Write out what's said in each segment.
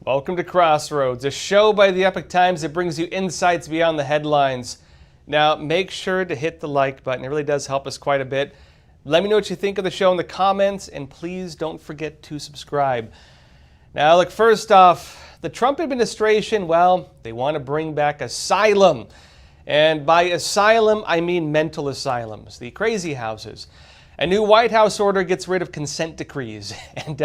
Welcome to Crossroads, a show by the Epoch Times that brings you insights beyond the headlines. Now, make sure to hit the like button. It really does help us quite a bit. Let me know what you think of the show in the comments, and please don't forget to subscribe. Now, look, first off, the Trump administration, well, they want to bring back asylum. And by asylum, I mean mental asylums, the crazy houses. A new White House order gets rid of consent decrees, and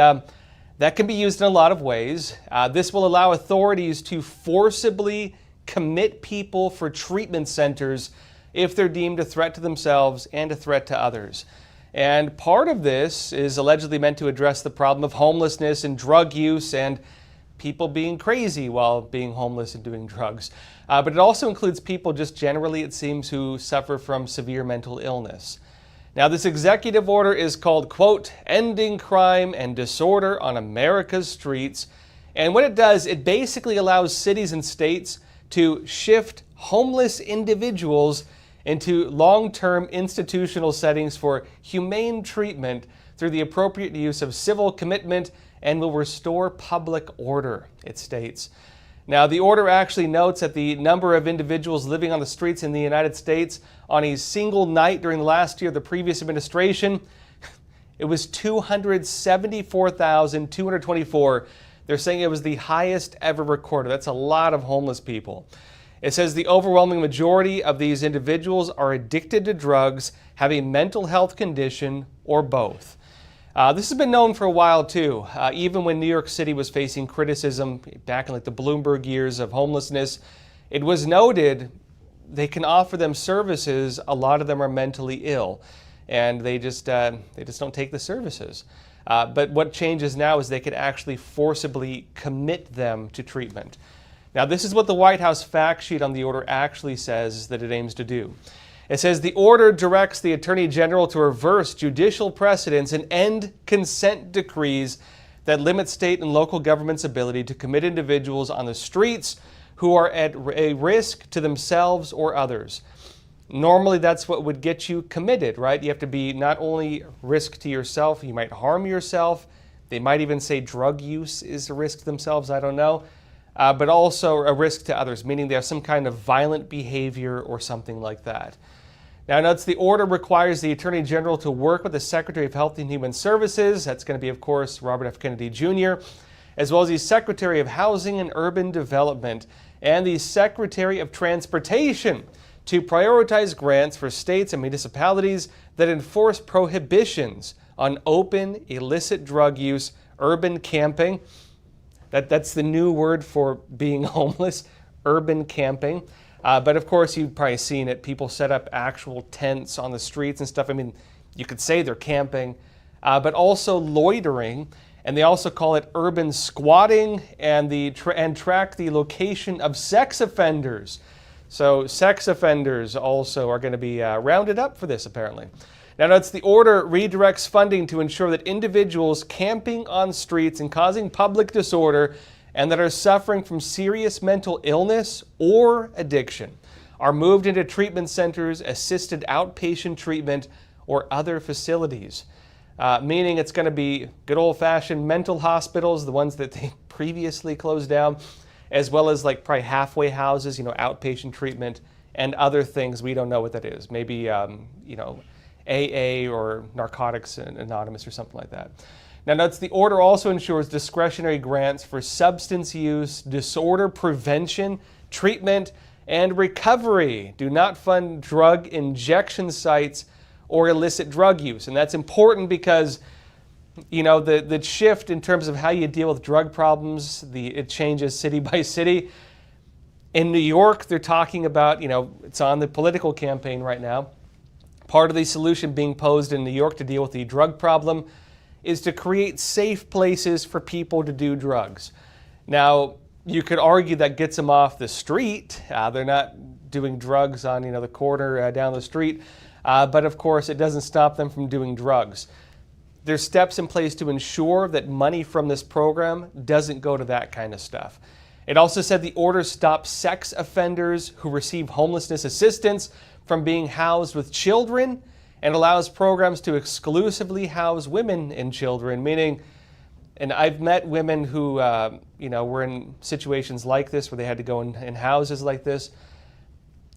that can be used in a lot of ways. This will allow authorities to forcibly commit people for treatment centers if they're deemed a threat to themselves and a threat to others. And part of this is allegedly meant to address the problem of homelessness and drug use and people being crazy while being homeless and doing drugs. But it also includes people just generally, it seems, who suffer from severe mental illness. Now, this executive order is called, quote, Ending Crime and Disorder on America's Streets. And what it does, it basically allows cities and states to shift homeless individuals into long-term institutional settings for humane treatment through the appropriate use of civil commitment and will restore public order, it states. Now, the order actually notes that the number of individuals living on the streets in the United States on a single night during the last year of the previous administration, it was 274,224. They're saying it was the highest ever recorded. That's a lot of homeless people. It says the overwhelming majority of these individuals are addicted to drugs, have a mental health condition, or both. This has been known for a while too. Even when New York City was facing criticism back in like the Bloomberg years of homelessness, it was noted they can offer them services. A lot of them are mentally ill, and they just don't take the services. But what changes now is they could actually forcibly commit them to treatment. Now, this is what the White House fact sheet on the order actually says that it aims to do. It says the order directs the Attorney General to reverse judicial precedents and end consent decrees that limit state and local government's ability to commit individuals on the streets who are at a risk to themselves or others. Normally, that's what would get you committed, right? You have to be not only risk to yourself, you might harm yourself. They might even say drug use is a risk to themselves, I don't know. But also a risk to others, meaning they have some kind of violent behavior or something like that. Now, notice the order requires the Attorney General to work with the Secretary of Health and Human Services. That's going to be, of course, Robert F. Kennedy Jr., as well as the Secretary of Housing and Urban Development and the Secretary of Transportation to prioritize grants for states and municipalities that enforce prohibitions on open, illicit drug use, urban camping. That's the new word for being homeless, urban camping. But of course, you've probably seen it. People set up actual tents on the streets and stuff. I mean, you could say they're camping, but also loitering. And they also call it urban squatting and track the location of sex offenders. So sex offenders also are going to be rounded up for this, apparently. Now, notice the order redirects funding to ensure that individuals camping on streets and causing public disorder and that are suffering from serious mental illness or addiction are moved into treatment centers, assisted outpatient treatment, or other facilities. Meaning it's going to be good old-fashioned mental hospitals, the ones that they previously closed down, as well as like probably halfway houses, outpatient treatment, and other things. We don't know what that is. Maybe, AA or Narcotics Anonymous or something like that. Now, notice the order also ensures discretionary grants for substance use, disorder prevention, treatment, and recovery. Do not fund drug injection sites or illicit drug use. And that's important because, the shift in terms of how you deal with drug problems, it changes city by city. In New York, they're talking about, it's on the political campaign right now. Part of the solution being posed in New York to deal with the drug problem is to create safe places for people to do drugs. Now, you could argue that gets them off the street. They're not doing drugs on the corner down the street. But of course, it doesn't stop them from doing drugs. There's steps in place to ensure that money from this program doesn't go to that kind of stuff. It also said the order stops sex offenders who receive homelessness assistance from being housed with children and allows programs to exclusively house women and children, meaning And I've met women who, were in situations like this where they had to go in houses like this.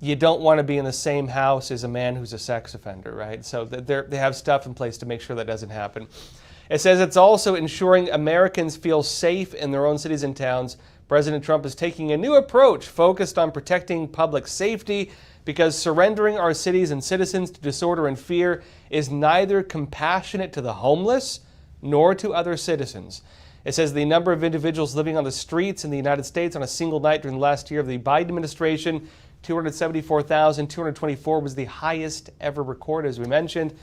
You don't want to be in the same house as a man who's a sex offender, right? So they have stuff in place to make sure that doesn't happen. It says it's also ensuring Americans feel safe in their own cities and towns. President Trump is taking a new approach focused on protecting public safety because surrendering our cities and citizens to disorder and fear is neither compassionate to the homeless nor to other citizens. It says the number of individuals living on the streets in the United States on a single night during the last year of the Biden administration, 274,224, was the highest ever recorded, as we mentioned.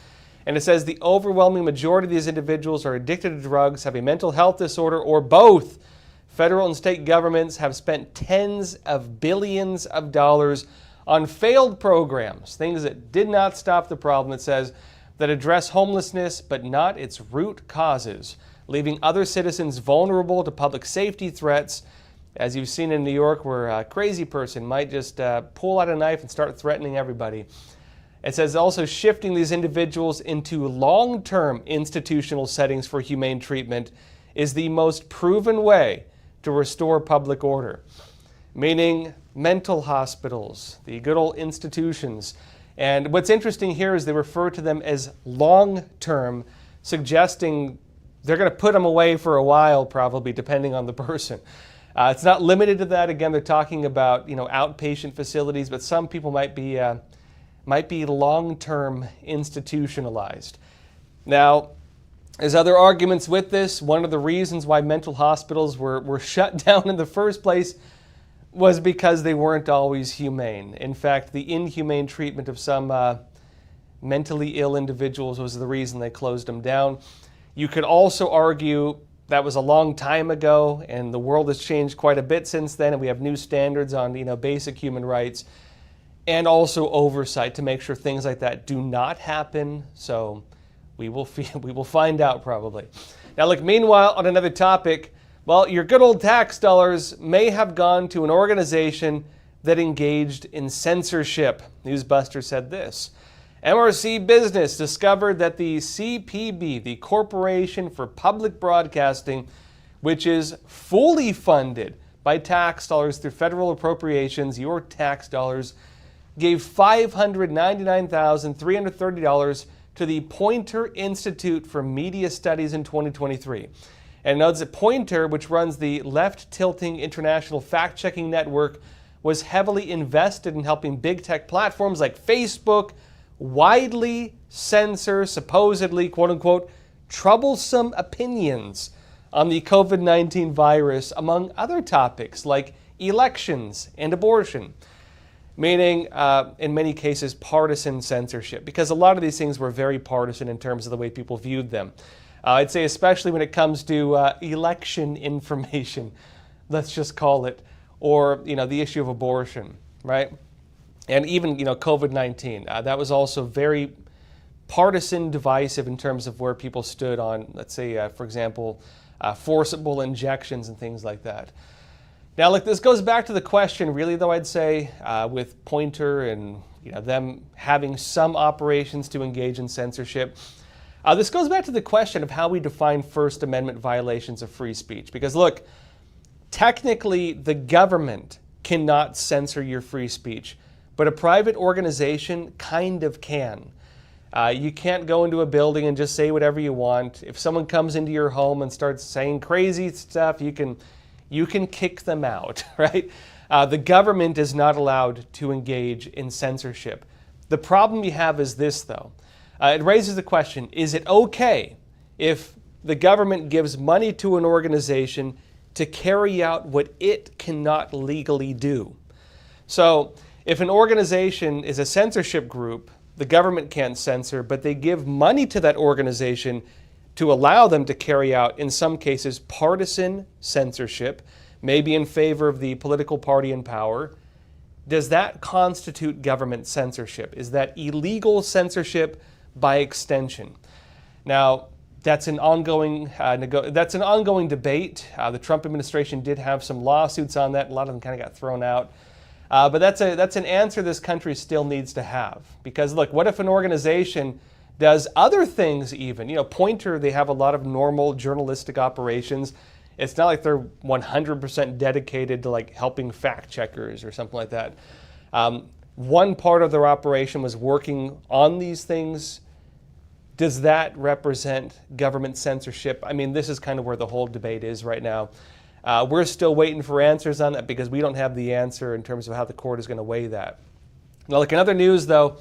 And it says the overwhelming majority of these individuals are addicted to drugs, have a mental health disorder, or both. Federal and state governments have spent tens of billions of dollars on failed programs, things that did not stop the problem, it says, that address homelessness but not its root causes, leaving other citizens vulnerable to public safety threats, as you've seen in New York, where a crazy person might just pull out a knife and start threatening everybody. It says also shifting these individuals into long-term institutional settings for humane treatment is the most proven way to restore public order, meaning mental hospitals, the good old institutions. And what's interesting here is they refer to them as long-term, suggesting they're going to put them away for a while, probably, depending on the person. It's not limited to that. Again, they're talking about outpatient facilities, but some people might be long-term institutionalized. Now, there's other arguments with this. One of the reasons why mental hospitals were shut down in the first place was because they weren't always humane. In fact, the inhumane treatment of some mentally ill individuals was the reason they closed them down. You could also argue that was a long time ago, and the world has changed quite a bit since then, and we have new standards on basic human rights, and also oversight to make sure things like that do not happen. So we will find out probably. Now, look, meanwhile, on another topic, well, your good old tax dollars may have gone to an organization that engaged in censorship. Newsbuster said this. MRC Business discovered that the CPB, the Corporation for Public Broadcasting, which is fully funded by tax dollars through federal appropriations, your tax dollars, gave $599,330 to the Poynter Institute for Media Studies in 2023. And notes that Poynter, which runs the left-tilting international fact-checking network, was heavily invested in helping big tech platforms like Facebook widely censor supposedly, quote-unquote, troublesome opinions on the COVID-19 virus, among other topics like elections and abortion, meaning, in many cases, partisan censorship, because a lot of these things were very partisan in terms of the way people viewed them. I'd say especially when it comes to election information, let's just call it, or the issue of abortion, right? And even COVID-19. That was also very partisan, divisive in terms of where people stood on, let's say, for example, forcible injections and things like that. Now, look, this goes back to the question, really, though, I'd say, with Poynter and them having some operations to engage in censorship. This goes back to the question of how we define First Amendment violations of free speech. Because, look, technically, the government cannot censor your free speech, but a private organization kind of can. You can't go into a building and just say whatever you want. If someone comes into your home and starts saying crazy stuff, you can kick them out, right? The government is not allowed to engage in censorship. The problem you have is this, though. It raises the question, is it okay if the government gives money to an organization to carry out what it cannot legally do? So if an organization is a censorship group, the government can't censor, but they give money to that organization to allow them to carry out, in some cases, partisan censorship, maybe in favor of the political party in power. Does that constitute government censorship? Is that illegal censorship by extension? Now, that's an ongoing debate. The Trump administration did have some lawsuits on that. A lot of them kind of got thrown out. But that's an answer this country still needs to have. Because look, what if an organization does other things even. Pointer, they have a lot of normal journalistic operations. It's not like they're 100% dedicated to like helping fact checkers or something like that. One part of their operation was working on these things. Does that represent government censorship? I mean, this is kind of where the whole debate is right now. We're still waiting for answers on that because we don't have the answer in terms of how the court is going to weigh that. Now, look, in other news, though,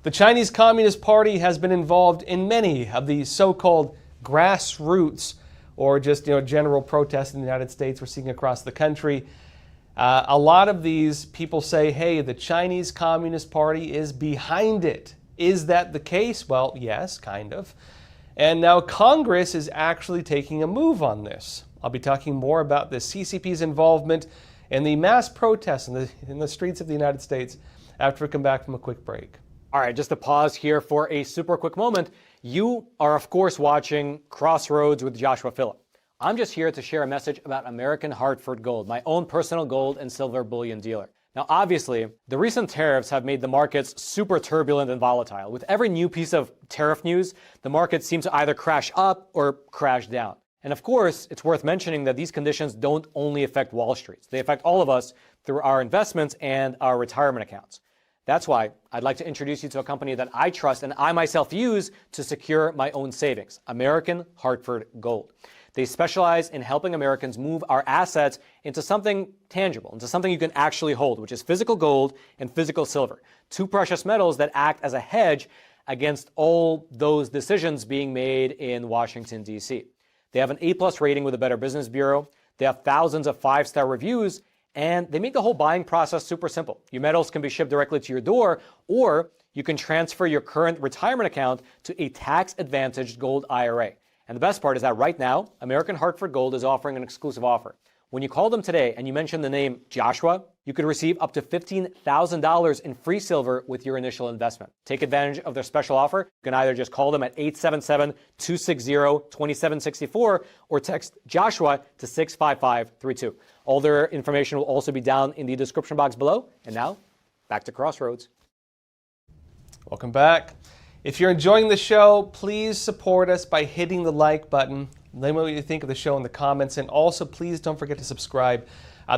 the Chinese Communist Party has been involved in many of these so-called grassroots or just general protests in the United States we're seeing across the country. A lot of these people say, hey, the Chinese Communist Party is behind it. Is that the case? Well, yes, kind of. And now Congress is actually taking a move on this. I'll be talking more about the CCP's involvement in the mass protests in the streets of the United States after we come back from a quick break. All right, just to pause here for a super quick moment. You are, of course, watching Crossroads with Joshua Philipp. I'm just here to share a message about American Hartford Gold, my own personal gold and silver bullion dealer. Now, obviously, the recent tariffs have made the markets super turbulent and volatile. With every new piece of tariff news, the markets seem to either crash up or crash down. And of course, it's worth mentioning that these conditions don't only affect Wall Street. They affect all of us through our investments and our retirement accounts. That's why I'd like to introduce you to a company that I trust and I myself use to secure my own savings, American Hartford Gold. They specialize in helping Americans move our assets into something tangible, into something you can actually hold, which is physical gold and physical silver, two precious metals that act as a hedge against all those decisions being made in Washington, D.C. They have an A+ rating with the Better Business Bureau. They have thousands of 5-star reviews, and they make the whole buying process super simple. Your metals can be shipped directly to your door, or you can transfer your current retirement account to a tax-advantaged gold IRA. And the best part is that right now, American Hartford Gold is offering an exclusive offer. When you call them today and you mention the name Joshua, you could receive up to $15,000 in free silver with your initial investment. Take advantage of their special offer. You can either just call them at 877-260-2764 or text Joshua to 65532. All their information will also be down in the description box below. And now, back to Crossroads. Welcome back. If you're enjoying the show, please support us by hitting the like button. Let me know what you think of the show in the comments. And also, please don't forget to subscribe.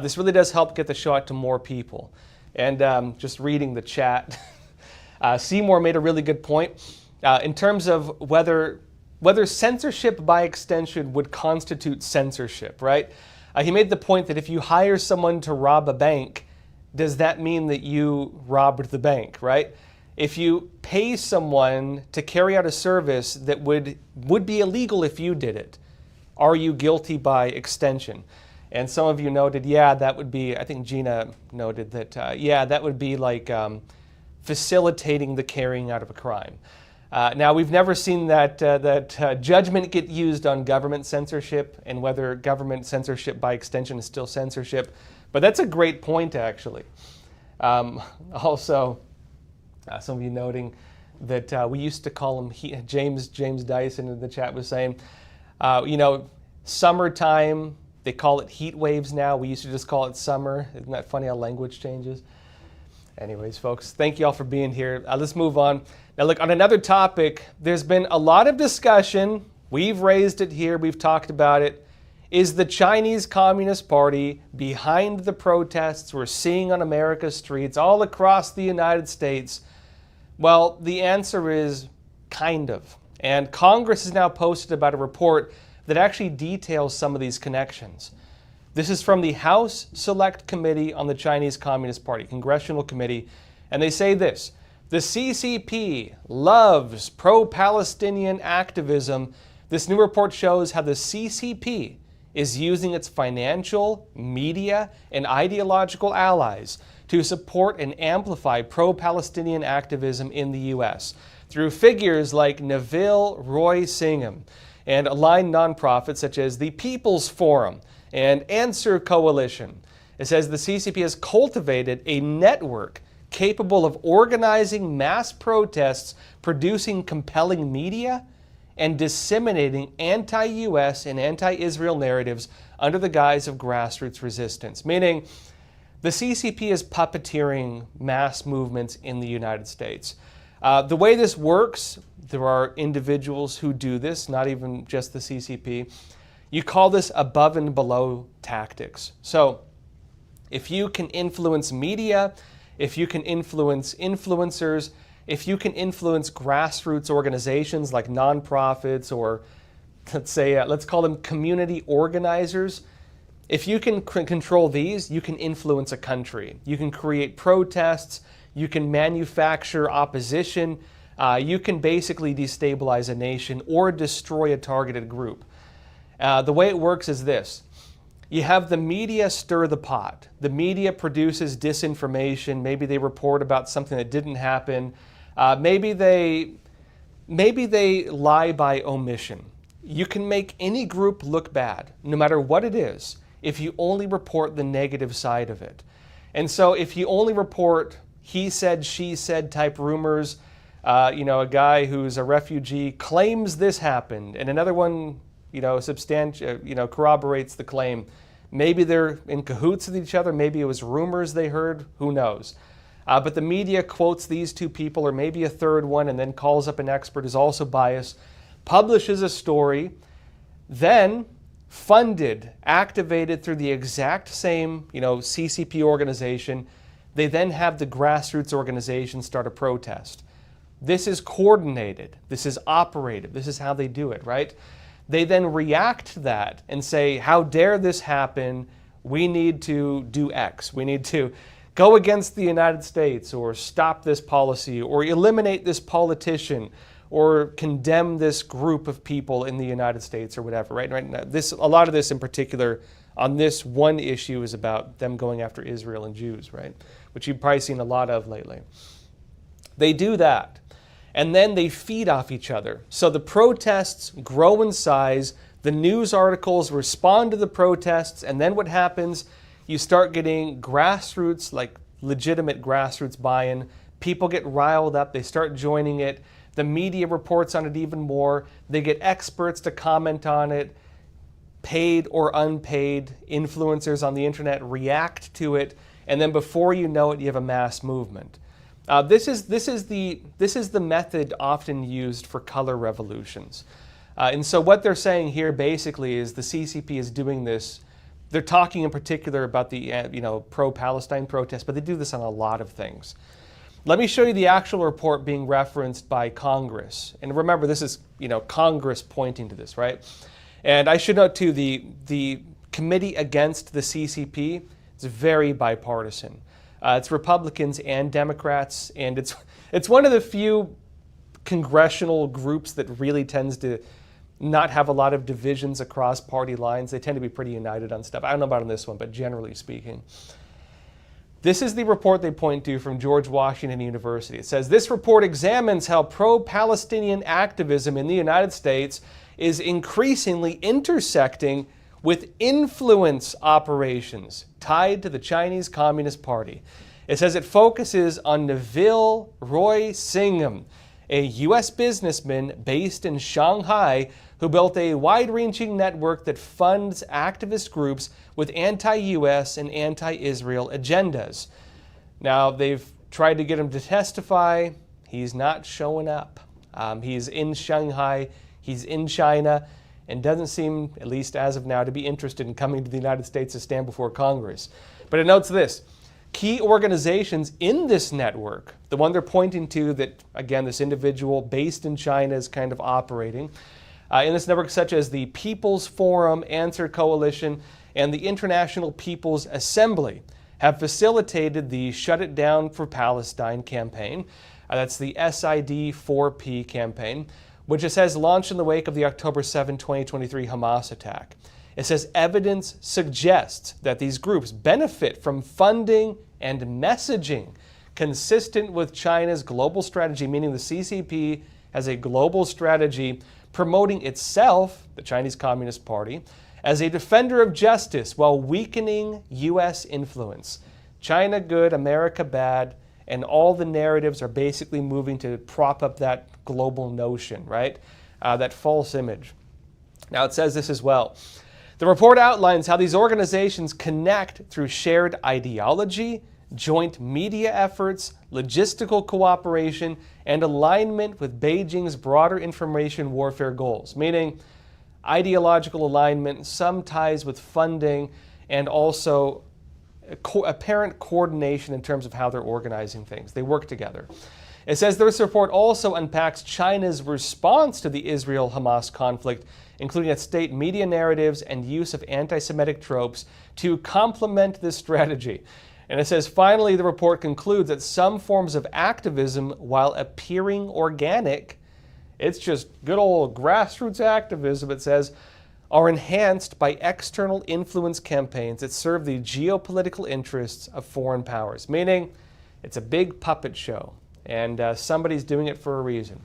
This really does help get the show out to more people. And just reading the chat, Seymour made a really good point in terms of whether censorship by extension would constitute censorship, right? He made the point that if you hire someone to rob a bank, does that mean that you robbed the bank, right? If you pay someone to carry out a service that would be illegal if you did it, are you guilty by extension? And some of you noted, yeah, that would be, I think Gina noted that, yeah, that would be like facilitating the carrying out of a crime. Now, we've never seen that judgment get used on government censorship and whether government censorship by extension is still censorship. But that's a great point, actually. Also, some of you noting that we used to call him, James Dyson in the chat was saying, summertime, they call it heat waves now. We used to just call it summer. Isn't that funny how language changes? Anyways, folks, thank you all for being here. Let's move on. Now, look, on another topic, there's been a lot of discussion. We've raised it here. We've talked about it. Is the Chinese Communist Party behind the protests we're seeing on America's streets all across the United States? Well, the answer is kind of. And Congress has now posted about a report that actually details some of these connections. This is from the House Select Committee on the Chinese Communist Party, Congressional Committee, and they say this: the CCP loves pro-Palestinian activism. This new report shows how the CCP is using its financial, media, and ideological allies to support and amplify pro-Palestinian activism in the U.S. through figures like Neville Roy Singham and aligned nonprofits such as the People's Forum and Answer Coalition. It says the CCP has cultivated a network capable of organizing mass protests, producing compelling media, and disseminating anti-U.S. and anti-Israel narratives under the guise of grassroots resistance, meaning the CCP is puppeteering mass movements in the United States. The way this works, there are individuals who do this, not even just the CCP. You call this above and below tactics. So if you can influence media, if you can influence influencers, if you can influence grassroots organizations like nonprofits or let's call them community organizers, if you can control these, you can influence a country. You can create protests, you can manufacture opposition, you can basically destabilize a nation or destroy a targeted group. The way it works is this. You have the media stir the pot. The media produces disinformation. Maybe they report about something that didn't happen. Maybe they lie by omission. You can make any group look bad, no matter what it is, if you only report the negative side of it. And so if you only report he said, she said type rumors, a guy who's a refugee claims this happened, and another one corroborates the claim. Maybe they're in cahoots with each other. Maybe it was rumors they heard. Who knows? But the media quotes these two people, or maybe a third one, and then calls up an expert who's also biased, publishes a story, then funded, activated through the exact same, CCP organization. They then have the grassroots organization start a protest. This is coordinated. This is operated. This is how they do it, right? They then react to that and say, how dare this happen? We need to do X. We need to go against the United States, or stop this policy, or eliminate this politician, or condemn this group of people in the United States, or whatever, right? A lot of this in particular on this one issue is about them going after Israel and Jews, right? Which you've probably seen a lot of lately. They do that. And then they feed off each other. So the protests grow in size, the news articles respond to the protests, and then what happens? You start getting grassroots, like legitimate grassroots buy-in. People get riled up, they start joining it. The media reports on it even more. They get experts to comment on it. Paid or unpaid influencers on the internet react to it, and then before you know it, you have a mass movement. This is the method often used for color revolutions. And so what they're saying here basically is the CCP is doing this. They're talking in particular about the pro-Palestine protests, but they do this on a lot of things. Let me show you the actual report being referenced by Congress. And remember, this is Congress pointing to this, right? And I should note too, the committee against the CCP is very bipartisan. It's Republicans and Democrats, and it's one of the few congressional groups that really tends to not have a lot of divisions across party lines. They tend to be pretty united on stuff. I don't know about on this one, but generally speaking. This is the report they point to from George Washington University. It says, this report examines how pro-Palestinian activism in the United States is increasingly intersecting with influence operations tied to the Chinese Communist Party. It says it focuses on Neville Roy Singham, a U.S. businessman based in Shanghai who built a wide-reaching network that funds activist groups with anti-U.S. and anti-Israel agendas. Now, they've tried to get him to testify. He's not showing up. He's in Shanghai. He's in China, and doesn't seem, at least as of now, to be interested in coming to the United States to stand before Congress. But it notes this. Key organizations in this network, the one they're pointing to that, again, this individual based in China is kind of operating, in this network, such as the People's Forum, Answer Coalition, and the International People's Assembly, have facilitated the Shut It Down for Palestine campaign. That's the SID4P campaign, which it says launched in the wake of the October 7, 2023 Hamas attack. It says evidence suggests that these groups benefit from funding and messaging consistent with China's global strategy, meaning the CCP has a global strategy promoting itself, the Chinese Communist Party, as a defender of justice while weakening U.S. influence. China good, America bad, and all the narratives are basically moving to prop up that global notion, right? That false image. Now it says this as well. The report outlines how these organizations connect through shared ideology, joint media efforts, logistical cooperation, and alignment with Beijing's broader information warfare goals, meaning ideological alignment, some ties with funding, and also apparent coordination in terms of how they're organizing things. They work together. It says this report also unpacks China's response to the Israel-Hamas conflict, including its state media narratives and use of anti-Semitic tropes to complement this strategy. And it says, finally, the report concludes that some forms of activism, while appearing organic, it's just good old grassroots activism, it says, are enhanced by external influence campaigns that serve the geopolitical interests of foreign powers, meaning it's a big puppet show, and somebody's doing it for a reason.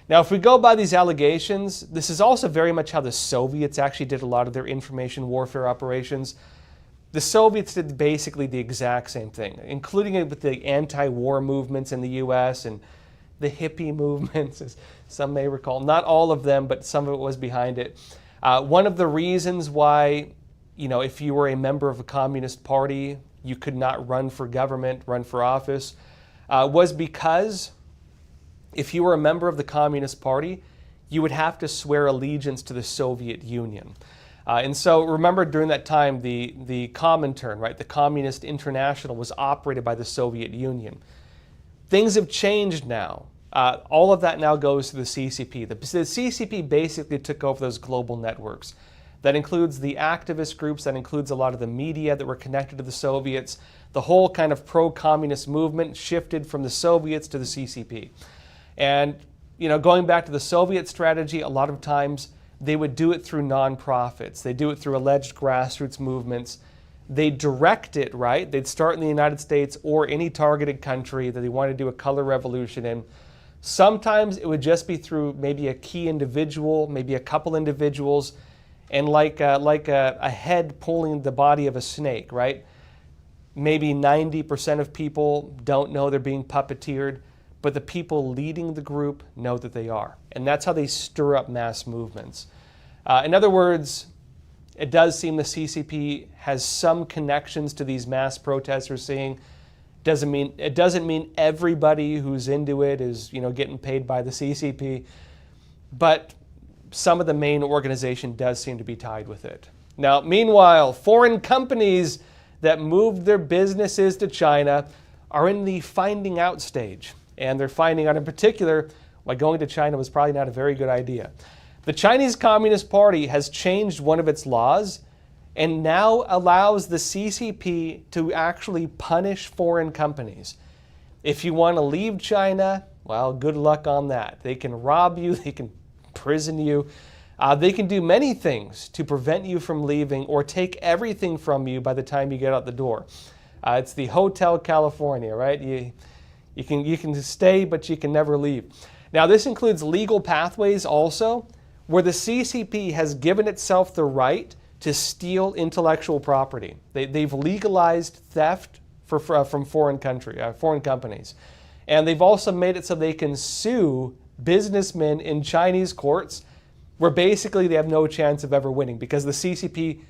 Now, if we go by these allegations, this is also very much how the Soviets actually did a lot of their information warfare operations. The Soviets did basically the exact same thing, including it with the anti-war movements in the U.S. and the hippie movements, as some may recall. Not all of them, but some of it was behind it. One of the reasons why, if you were a member of a communist party, you could not run for government, run for office, was because if you were a member of the Communist Party, you would have to swear allegiance to the Soviet Union. And so remember during that time, the Comintern, right, the Communist International was operated by the Soviet Union. Things have changed now. All of that now goes to the CCP. The CCP basically took over those global networks. That includes the activist groups, that includes a lot of the media that were connected to the Soviets. The whole kind of pro-communist movement shifted from the Soviets to the CCP. And, going back to the Soviet strategy, a lot of times they would do it through nonprofits. They do it through alleged grassroots movements. They direct it, right? They'd start in the United States or any targeted country that they want to do a color revolution in. Sometimes it would just be through maybe a key individual, maybe a couple individuals, and like a head pulling the body of a snake, right? Maybe 90% of people don't know they're being puppeteered, but the people leading the group know that they are. And that's how they stir up mass movements. In other words, it does seem the CCP has some connections to these mass protests we're seeing. It doesn't mean everybody who's into it is, getting paid by the CCP, but some of the main organization does seem to be tied with it. Now, meanwhile, foreign companies that moved their businesses to China are in the finding out stage. And they're finding out in particular why going to China was probably not a very good idea. The Chinese Communist Party has changed one of its laws and now allows the CCP to actually punish foreign companies. If you want to leave China, well, good luck on that. They can rob you, they can imprison you, they can do many things to prevent you from leaving or take everything from you by the time you get out the door. It's the Hotel California, right? You can stay, but you can never leave. Now, this includes legal pathways also, where the CCP has given itself the right to steal intellectual property. They've legalized theft from foreign companies. And they've also made it so they can sue businessmen in Chinese courts, where basically they have no chance of ever winning, because the CCP,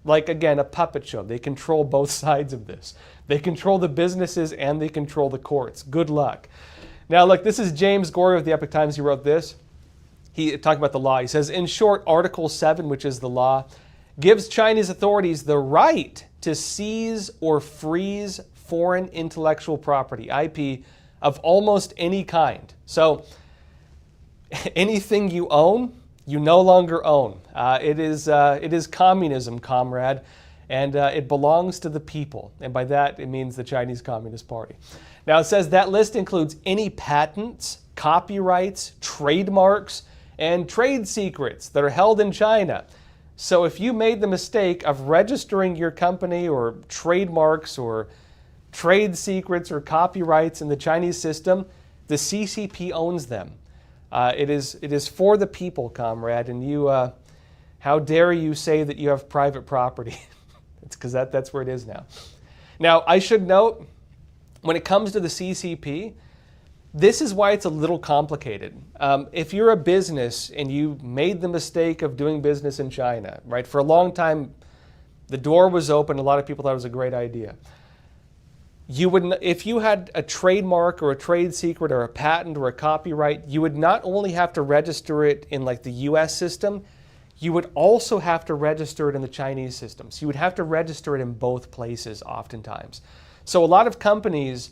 like again, a puppet show, they control both sides of this. They control the businesses and they control the courts. Good luck. Now, look, this is James Gorey of the Epoch Times. He wrote this. He talked about the law. He says, in short, Article 7, which is the law, gives Chinese authorities the right to seize or freeze foreign intellectual property, IP, of almost any kind. So anything you own, you no longer own. It is communism, comrade, and it belongs to the people. And by that, it means the Chinese Communist Party. Now, it says that list includes any patents, copyrights, trademarks, and trade secrets that are held in China. So if you made the mistake of registering your company or trademarks or trade secrets or copyrights in the Chinese system, the CCP owns them. It is for the people, comrade, and you, how dare you say that you have private property? It's because that's where it is now. Now, I should note, when it comes to the CCP, this is why it's a little complicated. If you're a business and you made the mistake of doing business in China, right? For a long time, the door was open. A lot of people thought it was a great idea. you would, if you had a trademark or a trade secret or a patent or a copyright, you would not only have to register it in like the US system, you would also have to register it in the Chinese system. So you would have to register it in both places oftentimes. So a lot of companies,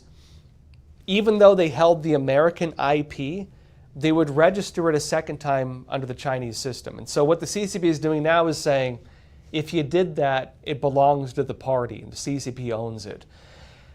even though they held the American IP, they would register it a second time under the Chinese system. And so what the CCP is doing now is saying, if you did that, it belongs to the party, and the CCP owns it.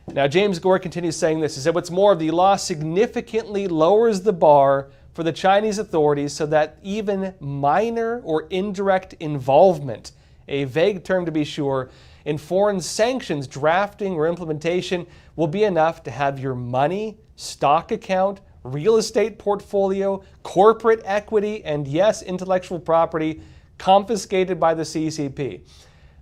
Now, James Gore continues saying this. He said, what's more, the law significantly lowers the bar for the Chinese authorities so that even minor or indirect involvement, a vague term to be sure, in foreign sanctions drafting or implementation will be enough to have your money, stock account, real estate portfolio, corporate equity, and yes, intellectual property confiscated by the CCP.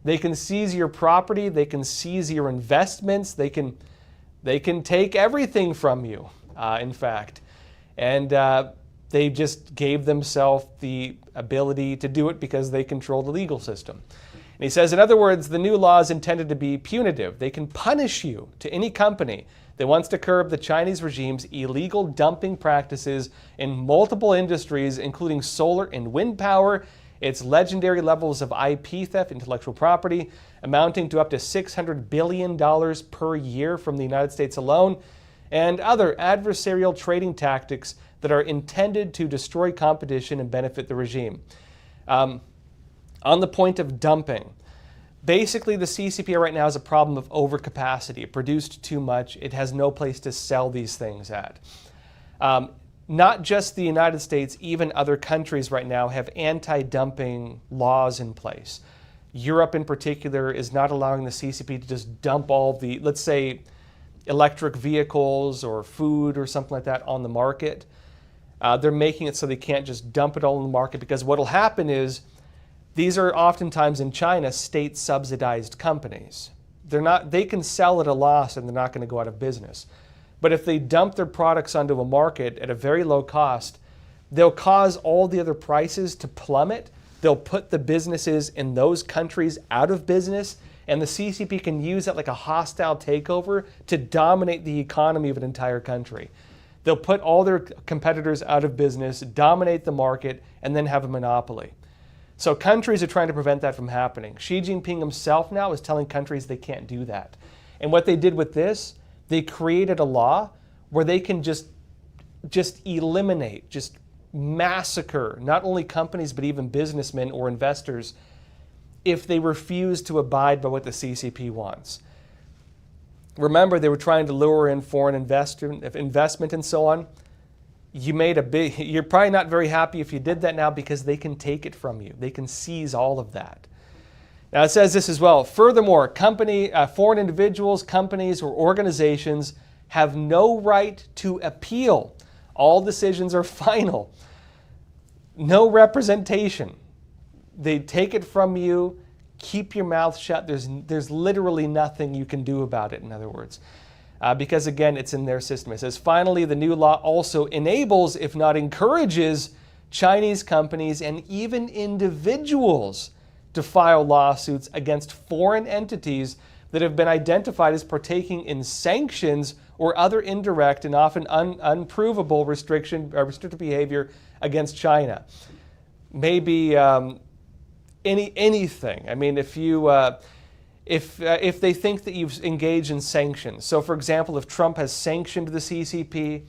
They can seize your property, they can seize your investments, they can take everything from you, in fact. And they just gave themselves the ability to do it because they control the legal system. And he says, in other words, the new law is intended to be punitive. They can punish you to any company that wants to curb the Chinese regime's illegal dumping practices in multiple industries, including solar and wind power, its legendary levels of IP theft, intellectual property, amounting to up to $600 billion per year from the United States alone, and other adversarial trading tactics that are intended to destroy competition and benefit the regime. On the point of dumping, basically the CCP right now has a problem of overcapacity. It produced too much. It has no place to sell these things at. Not just the United States, even other countries right now have anti-dumping laws in place. Europe in particular is not allowing the CCP to just dump all the, let's say, electric vehicles or food or something like that on the market. They're making it so they can't just dump it all in the market, because what will happen is these are oftentimes in China state-subsidized companies. They can sell at a loss and they're not going to go out of business. But if they dump their products onto a market at a very low cost, they'll cause all the other prices to plummet. They'll put the businesses in those countries out of business, and the CCP can use that like a hostile takeover to dominate the economy of an entire country. They'll put all their competitors out of business, dominate the market, and then have a monopoly. So countries are trying to prevent that from happening. Xi Jinping himself now is telling countries they can't do that. And what they did with this, they created a law where they can just eliminate, just massacre not only companies but even businessmen or investors if they refuse to abide by what the CCP wants. Remember, they were trying to lure in foreign investment and so on. You're probably not very happy if you did that now, because they can take it from you. They can seize all of that. Now it says this as well. Furthermore, foreign individuals, companies, or organizations have no right to appeal. All decisions are final. No representation. They take it from you. Keep your mouth shut. There's literally nothing you can do about it, in other words. Because again, it's in their system. It says, finally, the new law also enables, if not encourages, Chinese companies and even individuals to file lawsuits against foreign entities that have been identified as partaking in sanctions or other indirect and often unprovable restrictive behavior against China. Maybe anything. I mean, if they think that you've engaged in sanctions. So for example, if Trump has sanctioned the CCP,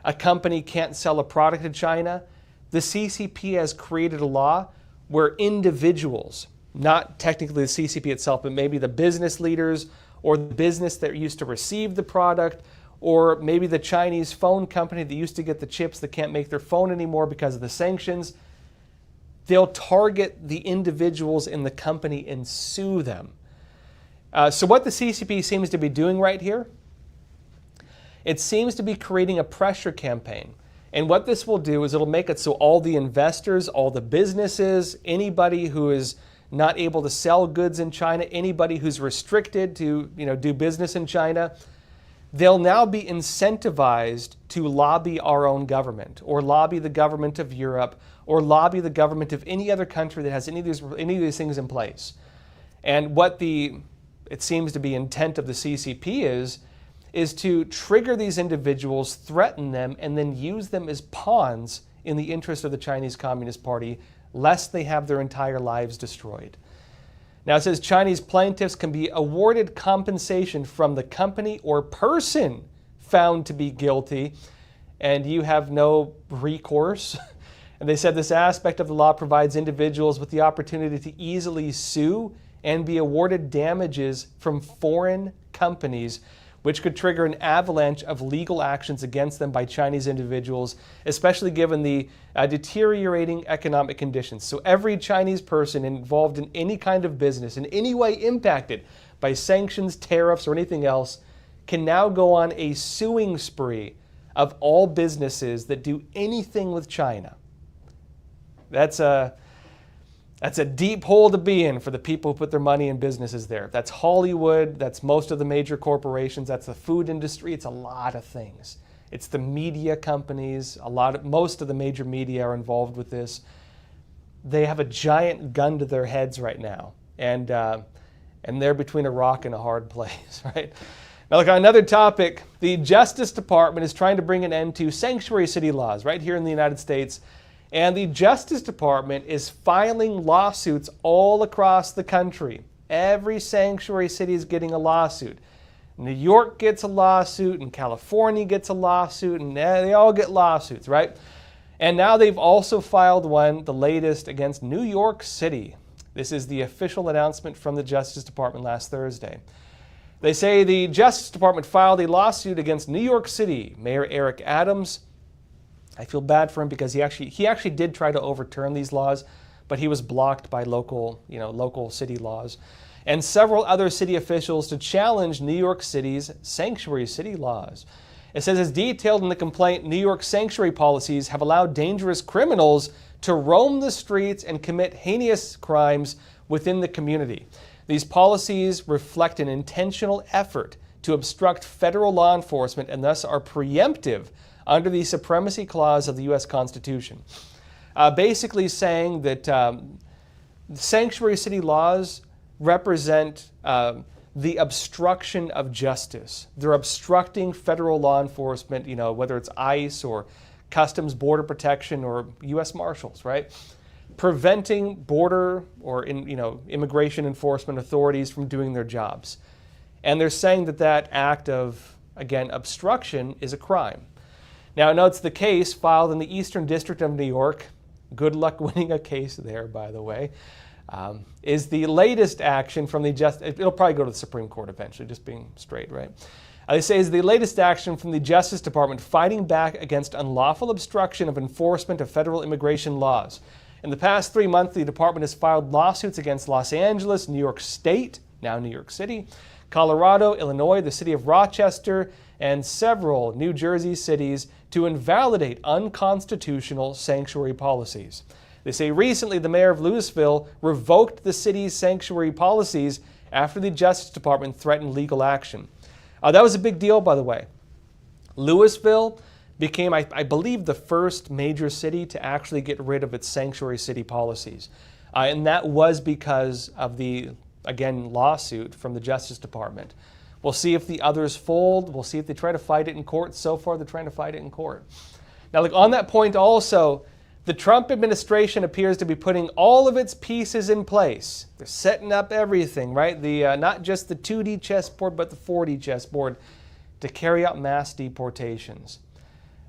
a company can't sell a product to China, the CCP has created a law where individuals, not technically the CCP itself, but maybe the business leaders or the business that used to receive the product, or maybe the Chinese phone company that used to get the chips that can't make their phone anymore because of the sanctions, they'll target the individuals in the company and sue them. So what the CCP seems to be doing right here, it seems to be creating a pressure campaign. And what this will do is it'll make it so all the investors, all the businesses, anybody who is not able to sell goods in China, anybody who's restricted to do business in China, they'll now be incentivized to lobby our own government, or lobby the government of Europe, or lobby the government of any other country that has any of these things in place. And what it seems to be intent of the CCP is to trigger these individuals, threaten them, and then use them as pawns in the interest of the Chinese Communist Party, lest they have their entire lives destroyed. Now it says Chinese plaintiffs can be awarded compensation from the company or person found to be guilty, and you have no recourse. And they said this aspect of the law provides individuals with the opportunity to easily sue and be awarded damages from foreign companies, which could trigger an avalanche of legal actions against them by Chinese individuals, especially given the deteriorating economic conditions. So every Chinese person involved in any kind of business, in any way impacted by sanctions, tariffs, or anything else, can now go on a suing spree of all businesses that do anything with China. That's a deep hole to be in for the people who put their money in businesses there. That's Hollywood, that's most of the major corporations, that's the food industry, it's a lot of things. It's the media companies, most of the major media are involved with this. They have a giant gun to their heads right now, and they're between a rock and a hard place, right? Now look, on another topic, the Justice Department is trying to bring an end to sanctuary city laws right here in the United States. And the Justice Department is filing lawsuits all across the country. Every sanctuary city is getting a lawsuit. New York gets a lawsuit, and California gets a lawsuit, and they all get lawsuits, right? And now they've also filed one, the latest, against New York City. This is the official announcement from the Justice Department last Thursday. They say the Justice Department filed a lawsuit against New York City Mayor Eric Adams. I feel bad for him because he actually did try to overturn these laws, but he was blocked by local city laws, and several other city officials to challenge New York City's sanctuary city laws. It says, as detailed in the complaint, New York sanctuary policies have allowed dangerous criminals to roam the streets and commit heinous crimes within the community. These policies reflect an intentional effort to obstruct federal law enforcement and thus are preemptive under the Supremacy Clause of the U.S. Constitution. Basically saying that sanctuary city laws represent the obstruction of justice. They're obstructing federal law enforcement, whether it's ICE or Customs Border Protection or U.S. Marshals, right? Preventing border or immigration enforcement authorities from doing their jobs. And they're saying that act of, again, obstruction is a crime. Now, notes the case filed in the Eastern District of New York, good luck winning a case there, by the way, is the latest action from the it'll probably go to the Supreme Court eventually, just being straight, right? They say is the latest action from the Justice Department fighting back against unlawful obstruction of enforcement of federal immigration laws. In the past 3 months, the department has filed lawsuits against Los Angeles, New York State, now New York City, Colorado, Illinois, the city of Rochester, and several New Jersey cities to invalidate unconstitutional sanctuary policies. They say recently the mayor of Louisville revoked the city's sanctuary policies after the Justice Department threatened legal action. That was a big deal, by the way. Louisville became, I believe, the first major city to actually get rid of its sanctuary city policies. And that was because of the, again, lawsuit from the Justice Department. We'll see if the others fold. We'll see if they try to fight it in court. So far, they're trying to fight it in court. Now, look, on that point also, the Trump administration appears to be putting all of its pieces in place. They're setting up everything, right? Not just the 2D chessboard, but the 4D chessboard to carry out mass deportations.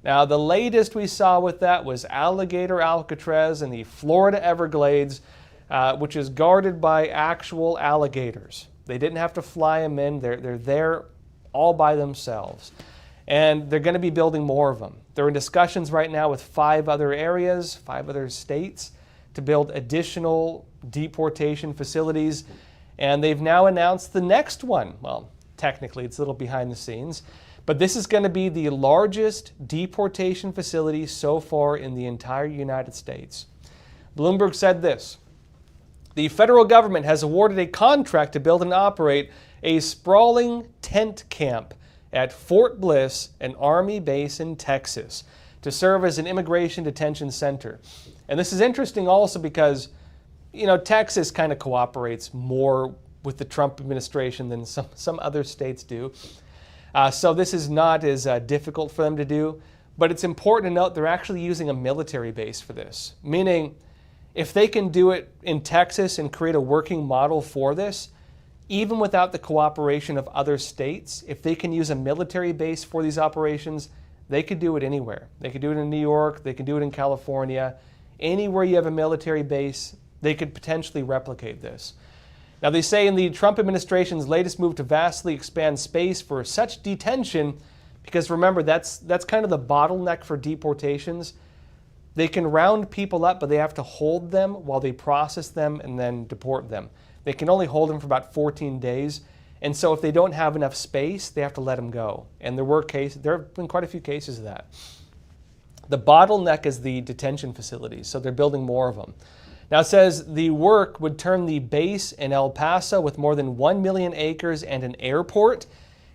Now, the latest we saw with that was Alligator Alcatraz in the Florida Everglades, which is guarded by actual alligators. They didn't have to fly them in. They're there all by themselves. And they're going to be building more of them. They're in discussions right now with 5 other areas, 5 other states, to build additional deportation facilities. And they've now announced the next one. Well, technically, it's a little behind the scenes. But this is going to be the largest deportation facility so far in the entire United States. Bloomberg said this: the federal government has awarded a contract to build and operate a sprawling tent camp at Fort Bliss, an Army base in Texas, to serve as an immigration detention center. And this is interesting also because, Texas kind of cooperates more with the Trump administration than some other states do. So this is not as difficult for them to do, but it's important to note they're actually using a military base for this, meaning if they can do it in Texas and create a working model for this, even without the cooperation of other states, if they can use a military base for these operations, they could do it anywhere. They could do it in New York, they could do it in California. Anywhere you have a military base, they could potentially replicate this. Now they say in the Trump administration's latest move to vastly expand space for such detention, because remember, that's kind of the bottleneck for deportations. They can round people up, but they have to hold them while they process them and then deport them. They can only hold them for about 14 days. And so if they don't have enough space, they have to let them go. And there have been quite a few cases of that. The bottleneck is the detention facilities, so they're building more of them. Now it says the work would turn the base in El Paso with more than 1 million acres and an airport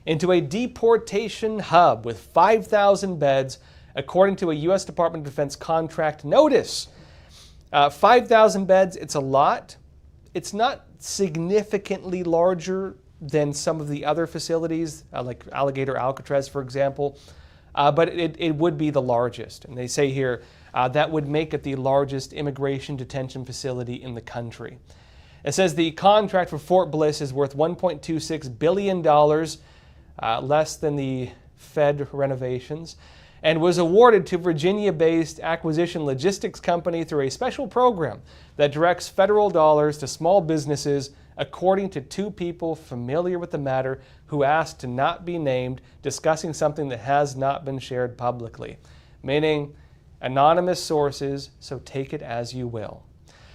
into a deportation hub with 5,000 beds, according to a U.S. Department of Defense contract notice. 5,000 beds, it's a lot. It's not significantly larger than some of the other facilities, like Alligator Alcatraz, for example, but it would be the largest. And they say here that would make it the largest immigration detention facility in the country. It says the contract for Fort Bliss is worth $1.26 billion, less than the Fed renovations, and was awarded to Virginia-based acquisition logistics company through a special program that directs federal dollars to small businesses, according to two people familiar with the matter who asked to not be named, discussing something that has not been shared publicly. Meaning anonymous sources, so take it as you will.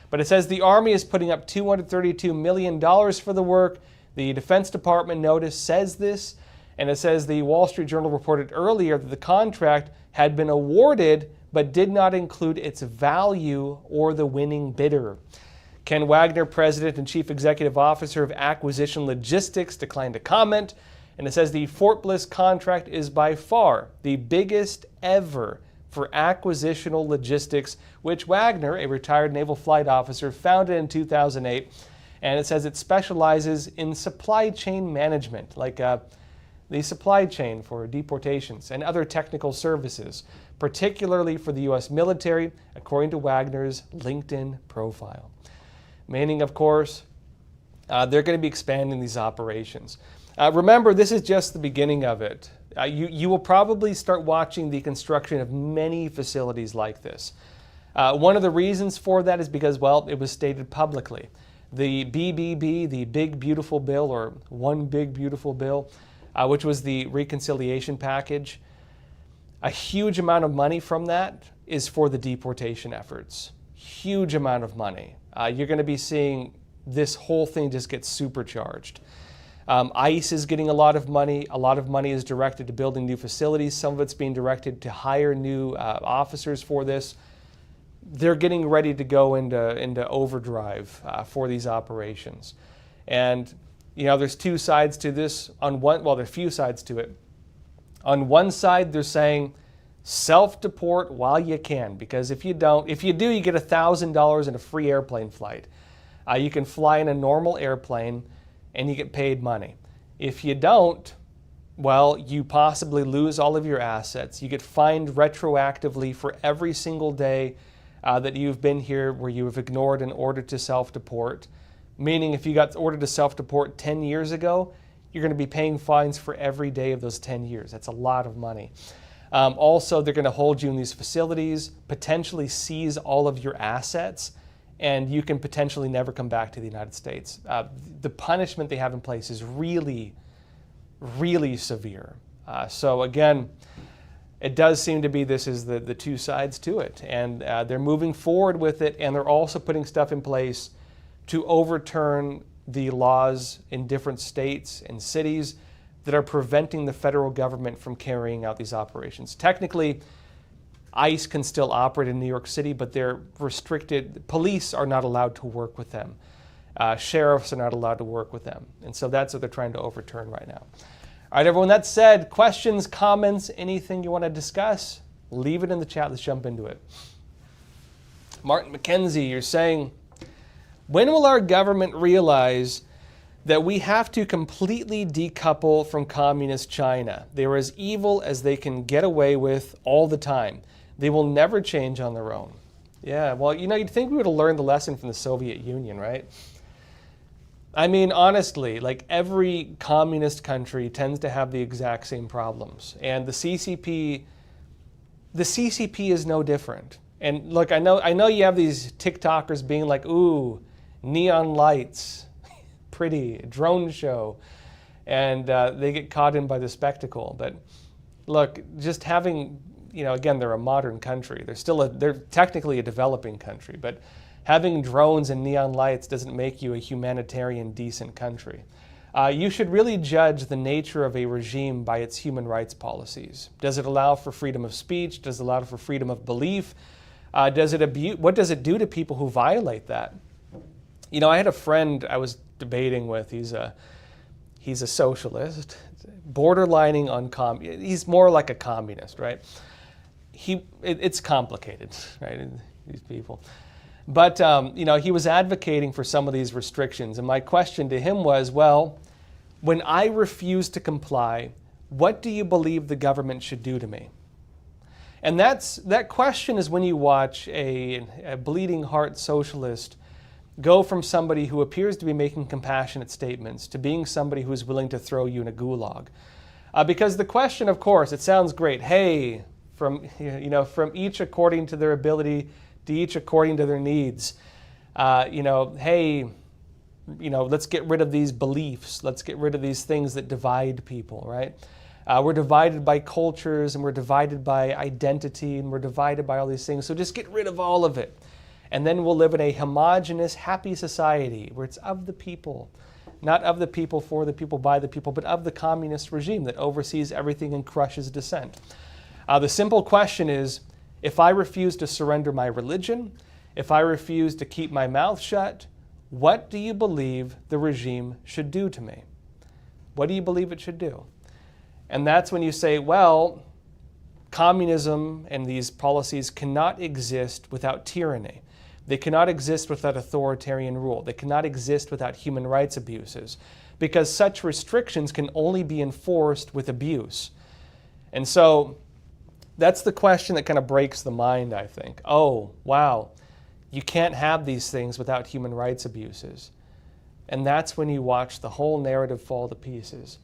But it says the Army is putting up $232 million for the work. The Defense Department notice says this, and it says the Wall Street Journal reported earlier that the contract had been awarded but did not include its value or the winning bidder. Ken Wagner, President and Chief Executive Officer of Acquisition Logistics, declined to comment, and it says the Fort Bliss contract is by far the biggest ever for acquisitional logistics, which Wagner, a retired naval flight officer, founded in 2008, and it says it specializes in supply chain management, like the supply chain for deportations and other technical services, particularly for the U.S. military, according to Wagner's LinkedIn profile. Meaning, of course, they're going to be expanding these operations. Remember, this is just the beginning of it. You will probably start watching the construction of many facilities like this. One of the reasons for that is because, well, it was stated publicly. The BBB, the Big Beautiful Bill, or One Big Beautiful Bill, which was the reconciliation package, a huge amount of money from that is for the deportation efforts. Huge amount of money. You're going to be seeing this whole thing just get supercharged. ICE is getting a lot of money. A lot of money is directed to building new facilities. Some of it's being directed to hire new officers for this. They're getting ready to go into overdrive for these operations. And you know, there's two sides to this. There are a few sides to it. On one side, they're saying self-deport while you can, because if you do, you get $1,000 in a free airplane flight. You can fly in a normal airplane and you get paid money. If you don't, well, you possibly lose all of your assets. You get fined retroactively for every single day that you've been here where you have ignored an order to self-deport. Meaning if you got ordered to self-deport 10 years ago, you're going to be paying fines for every day of those 10 years. That's a lot of money. Also, they're going to hold you in these facilities, potentially seize all of your assets, and you can potentially never come back to the United States. The punishment they have in place is really, really severe. So again, it does seem to be this is the two sides to it. And they're moving forward with it, and they're also putting stuff in place to overturn the laws in different states and cities that are preventing the federal government from carrying out these operations. Technically, ICE can still operate in New York City, but they're restricted. Police are not allowed to work with them. Sheriffs are not allowed to work with them. And so that's what they're trying to overturn right now. All right, everyone, that said, questions, comments, anything you want to discuss, leave it in the chat. Let's jump into it. Martin McKenzie, you're saying, when will our government realize that we have to completely decouple from communist China. They are as evil as they can get away with all the time. They will never change on their own. Yeah, well, you'd think we would have learned the lesson from the Soviet Union, right? I mean, honestly, like every communist country tends to have the exact same problems. And the CCP is no different. And look, I know you have these TikTokers being like, ooh, neon lights, pretty, drone show, and they get caught in by the spectacle. But look, just having, again, they're a modern country. They're technically a developing country, but having drones and neon lights doesn't make you a humanitarian, decent country. You should really judge the nature of a regime by its human rights policies. Does it allow for freedom of speech? Does it allow for freedom of belief? What does it do to people who violate that? I had a friend I was debating with. He's a socialist, borderlining on he's more like a communist, right? It's complicated, right? These people. But, he was advocating for some of these restrictions. And my question to him was, well, when I refuse to comply, what do you believe the government should do to me? And that question is when you watch a bleeding heart socialist go from somebody who appears to be making compassionate statements to being somebody who is willing to throw you in a gulag. Because the question, of course, it sounds great. Hey, from each according to their ability, to each according to their needs. Hey, let's get rid of these beliefs. Let's get rid of these things that divide people, right? We're divided by cultures, and we're divided by identity, and we're divided by all these things. So just get rid of all of it. And then we'll live in a homogenous, happy society where it's of the people. Not of the people, for the people, by the people, but of the communist regime that oversees everything and crushes dissent. The simple question is, if I refuse to surrender my religion, if I refuse to keep my mouth shut, what do you believe the regime should do to me? What do you believe it should do? And that's when you say, well, communism and these policies cannot exist without tyranny. They cannot exist without authoritarian rule. They cannot exist without human rights abuses, because such restrictions can only be enforced with abuse. And so that's the question that kind of breaks the mind, I think. Oh, wow, you can't have these things without human rights abuses. And that's when you watch the whole narrative fall to pieces.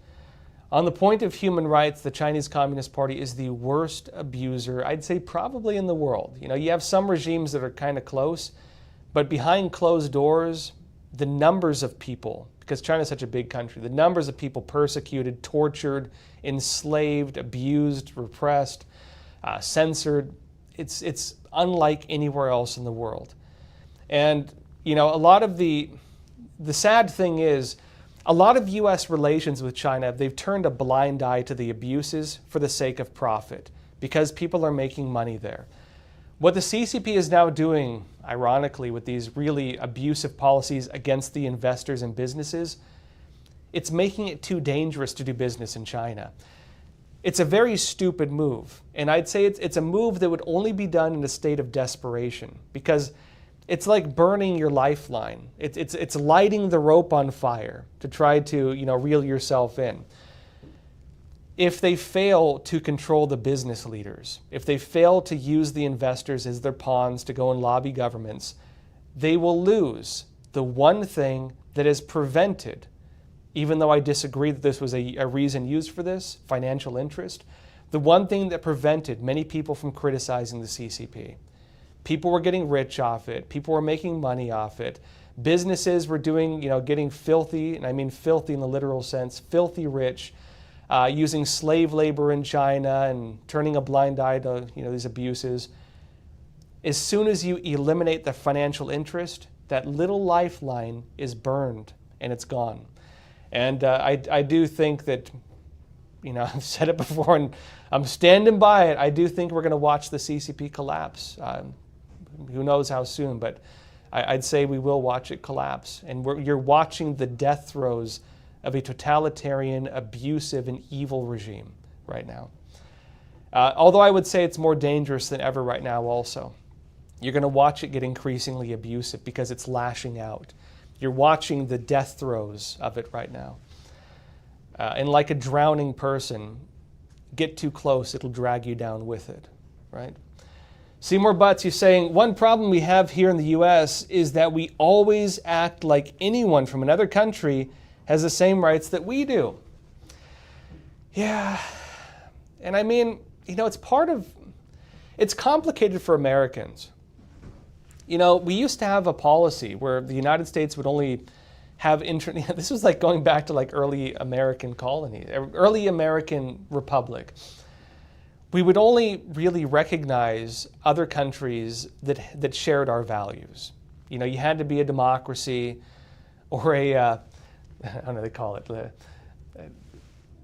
On the point of human rights, the Chinese Communist Party is the worst abuser, I'd say probably in the world. You have some regimes that are kind of close, but behind closed doors, the numbers of people, because China's such a big country, the numbers of people persecuted, tortured, enslaved, abused, repressed, censored, it's unlike anywhere else in the world. And, a lot of the sad thing is, a lot of U.S. relations with China, they've turned a blind eye to the abuses for the sake of profit, because people are making money there. What the CCP is now doing, ironically, with these really abusive policies against the investors and businesses, it's making it too dangerous to do business in China. It's a very stupid move, and I'd say it's a move that would only be done in a state of desperation, because it's like burning your lifeline. It's lighting the rope on fire to try to reel yourself in. If they fail to control the business leaders, if they fail to use the investors as their pawns to go and lobby governments, they will lose the one thing that has prevented, even though I disagree that this was a reason used for this, financial interest, the one thing that prevented many people from criticizing the CCP. People were getting rich off it. People were making money off it. Businesses were getting filthy, and I mean filthy in the literal sense, filthy rich, using slave labor in China and turning a blind eye to these abuses. As soon as you eliminate the financial interest, that little lifeline is burned and it's gone. And I do think that, I've said it before and I'm standing by it. I do think we're going to watch the CCP collapse. Who knows how soon, but I'd say we will watch it collapse. And you're watching the death throes of a totalitarian, abusive, and evil regime right now. Although I would say it's more dangerous than ever right now also. You're going to watch it get increasingly abusive because it's lashing out. You're watching the death throes of it right now. And like a drowning person, get too close, it'll drag you down with it, right? Seymour Butts, he's saying, one problem we have here in the U.S. is that we always act like anyone from another country has the same rights that we do. Yeah, and I mean, it's complicated for Americans. We used to have a policy where the United States would only have this was like going back to like early American colonies, early American republic. We would only really recognize other countries that shared our values. You had to be a democracy or I don't know, they call it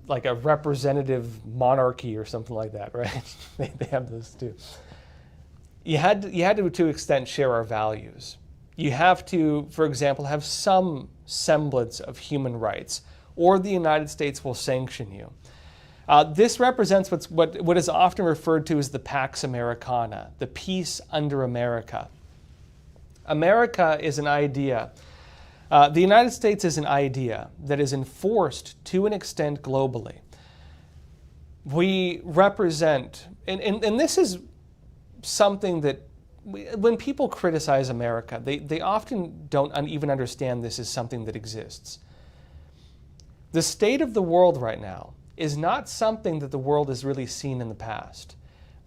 like a representative monarchy or something like that, right? they have those too. You had to an extent share our values. You have to, for example, have some semblance of human rights, or the United States will sanction you. This represents what is often referred to as the Pax Americana, the peace under America. America is an idea. The United States is an idea that is enforced to an extent globally. We represent, and this is something that when people criticize America, they often don't even understand this is something that exists. The state of the world right now is not something that the world has really seen in the past.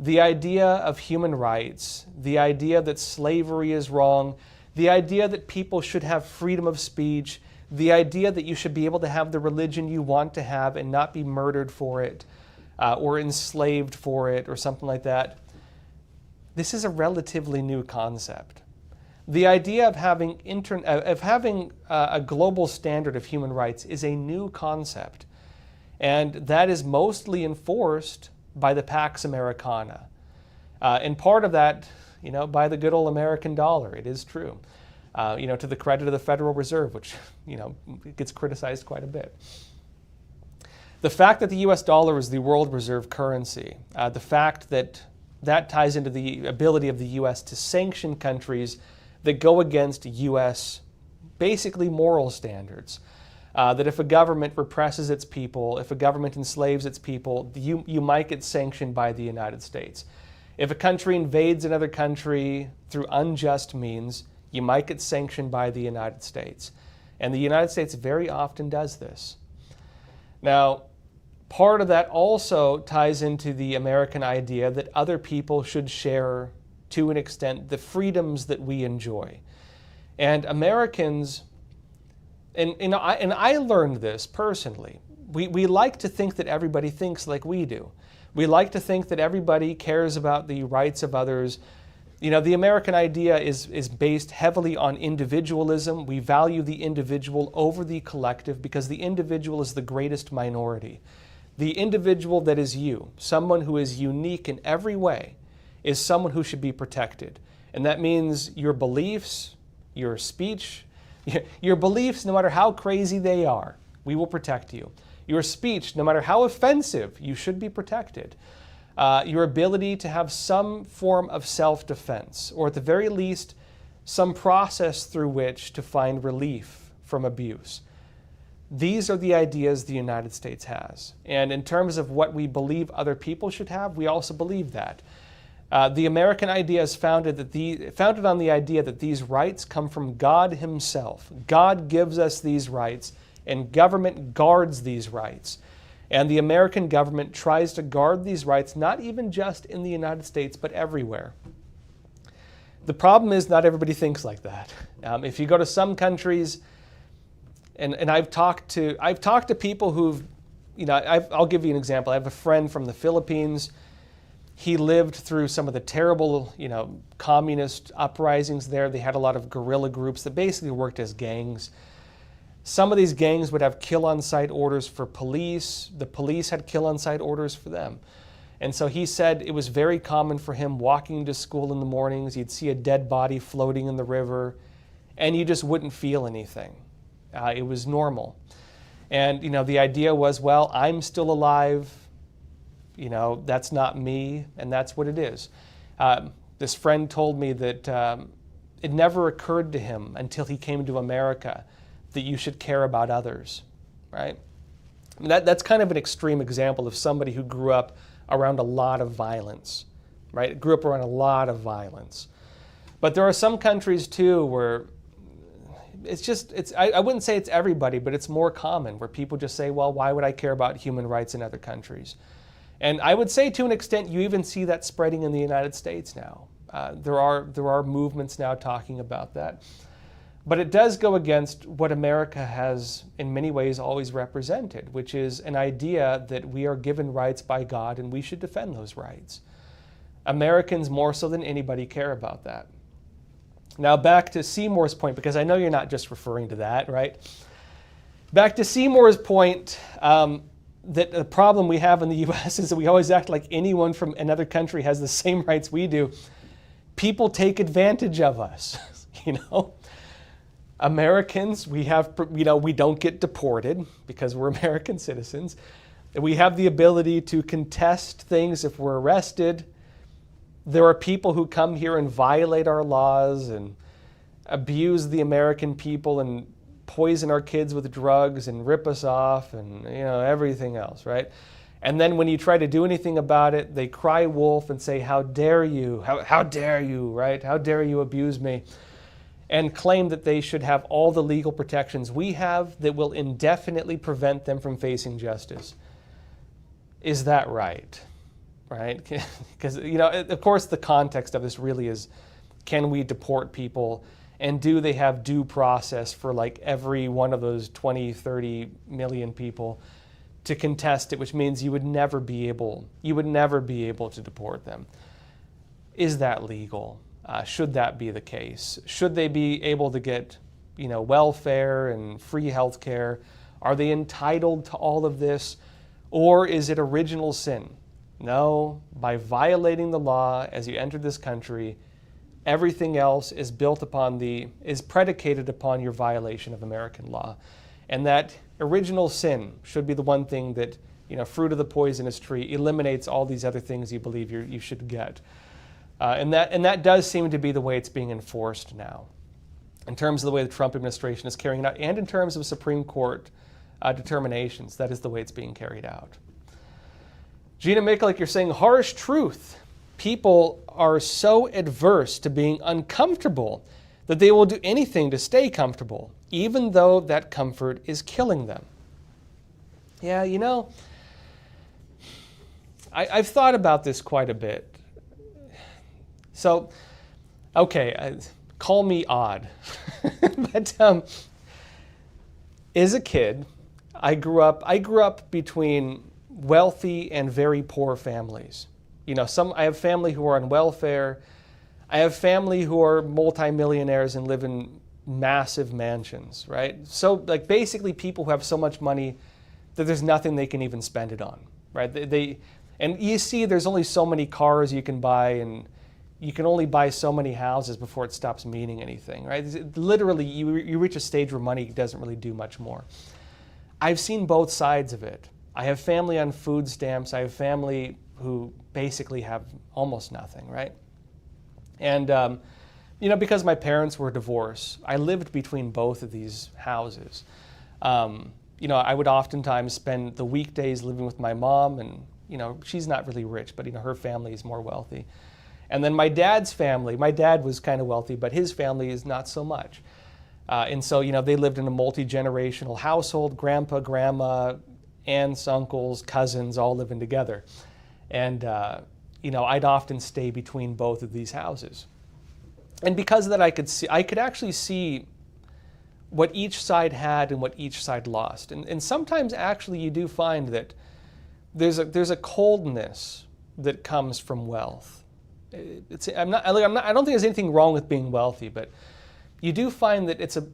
The idea of human rights, the idea that slavery is wrong, the idea that people should have freedom of speech, the idea that you should be able to have the religion you want to have and not be murdered for it or enslaved for it or something like that. This is a relatively new concept. The idea of having a global standard of human rights is a new concept, and that is mostly enforced by the Pax Americana. And part of that, by the good old American dollar, it is true. To the credit of the Federal Reserve, which, gets criticized quite a bit. The fact that the US dollar is the world reserve currency, the fact that ties into the ability of the US to sanction countries that go against US, basically moral standards. That if a government represses its people, if a government enslaves its people, you might get sanctioned by the United States. If a country invades another country through unjust means, you might get sanctioned by the United States. And the United States very often does this. Now, part of that also ties into the American idea that other people should share, to an extent, the freedoms that we enjoy. And Americans, and I learned this personally, we like to think that everybody thinks like we do. We like to think that everybody cares about the rights of others. The American idea is based heavily on individualism. We value the individual over the collective because the individual is the greatest minority. The individual that is you, someone who is unique in every way, is someone who should be protected. And that means your beliefs, your speech, your beliefs, no matter how crazy they are, we will protect you. Your speech, no matter how offensive, you should be protected. Your ability to have some form of self-defense, or at the very least, some process through which to find relief from abuse. These are the ideas the United States has. And in terms of what we believe other people should have, we also believe that. The American idea is founded on the idea that these rights come from God Himself. God gives us these rights, and government guards these rights. And the American government tries to guard these rights, not even just in the United States, but everywhere. The problem is not everybody thinks like that. If you go to some countries, and I've talked to people who've, I'll give you an example. I have a friend from the Philippines. He lived through some of the terrible, communist uprisings there. They had a lot of guerrilla groups that basically worked as gangs. Some of these gangs would have kill-on-sight orders for police. The police had kill-on-sight orders for them. And so he said it was very common for him walking to school in the mornings. You'd see a dead body floating in the river, and you just wouldn't feel anything. It was normal. And, the idea was, well, I'm still alive. That's not me, and that's what it is. This friend told me that it never occurred to him until he came to America that you should care about others, right? That's kind of an extreme example of somebody who grew up around a lot of violence, right? Grew up around a lot of violence. But there are some countries too where I wouldn't say it's everybody, but it's more common where people just say, well, why would I care about human rights in other countries? And I would say to an extent, you even see that spreading in the United States now. There are movements now talking about that. But it does go against what America has in many ways always represented, which is an idea that we are given rights by God and we should defend those rights. Americans more so than anybody care about that. Now back to Seymour's point, because I know you're not just referring to that, right? Back to Seymour's point, that the problem we have in the U.S. is that we always act like anyone from another country has the same rights we do. People take advantage of us, you know? Americans, we don't get deported because we're American citizens. We have the ability to contest things if we're arrested. There are people who come here and violate our laws and abuse the American people and poison our kids with drugs and rip us off and everything else, right? And then when you try to do anything about it, they cry wolf and say, how dare you, how dare you, right? How dare you abuse me? And claim that they should have all the legal protections we have that will indefinitely prevent them from facing justice. Is that right? Right? Because, of course, the context of this really is, can we deport people? And do they have due process for like every one of those 20, 30 million people to contest it, which means you would never be able to deport them. Is that legal? Should that be the case? Should they be able to get, welfare and free health care? Are they entitled to all of this? Or is it original sin? No, by violating the law as you enter this country, everything else is predicated upon your violation of American law. And that original sin should be the one thing that, fruit of the poisonous tree eliminates all these other things you believe you should get. And that does seem to be the way it's being enforced now, in terms of the way the Trump administration is carrying it out, and in terms of Supreme Court determinations. That is the way it's being carried out. Gina Mikulik, you're saying harsh truth. People are so adverse to being uncomfortable that they will do anything to stay comfortable, even though that comfort is killing them. Yeah, I've thought about this quite a bit. So, okay, call me odd, but as a kid, I grew up between wealthy and very poor families. I have family who are on welfare. I have family who are multimillionaires and live in massive mansions, right? So, like, basically people who have so much money that there's nothing they can even spend it on, right? And you see there's only so many cars you can buy, and you can only buy so many houses before it stops meaning anything, right? Literally, you reach a stage where money doesn't really do much more. I've seen both sides of it. I have family on food stamps. I have family who basically have almost nothing, right? And, because my parents were divorced, I lived between both of these houses. I would oftentimes spend the weekdays living with my mom, and, she's not really rich, but, her family is more wealthy. And then my dad's family, my dad was kind of wealthy, but his family is not so much. And so, they lived in a multi-generational household, grandpa, grandma, aunts, uncles, cousins, all living together. And, I'd often stay between both of these houses. And because of that, I could actually see what each side had and what each side lost. And sometimes actually you do find that there's a coldness that comes from wealth. I don't think there's anything wrong with being wealthy, but you do find that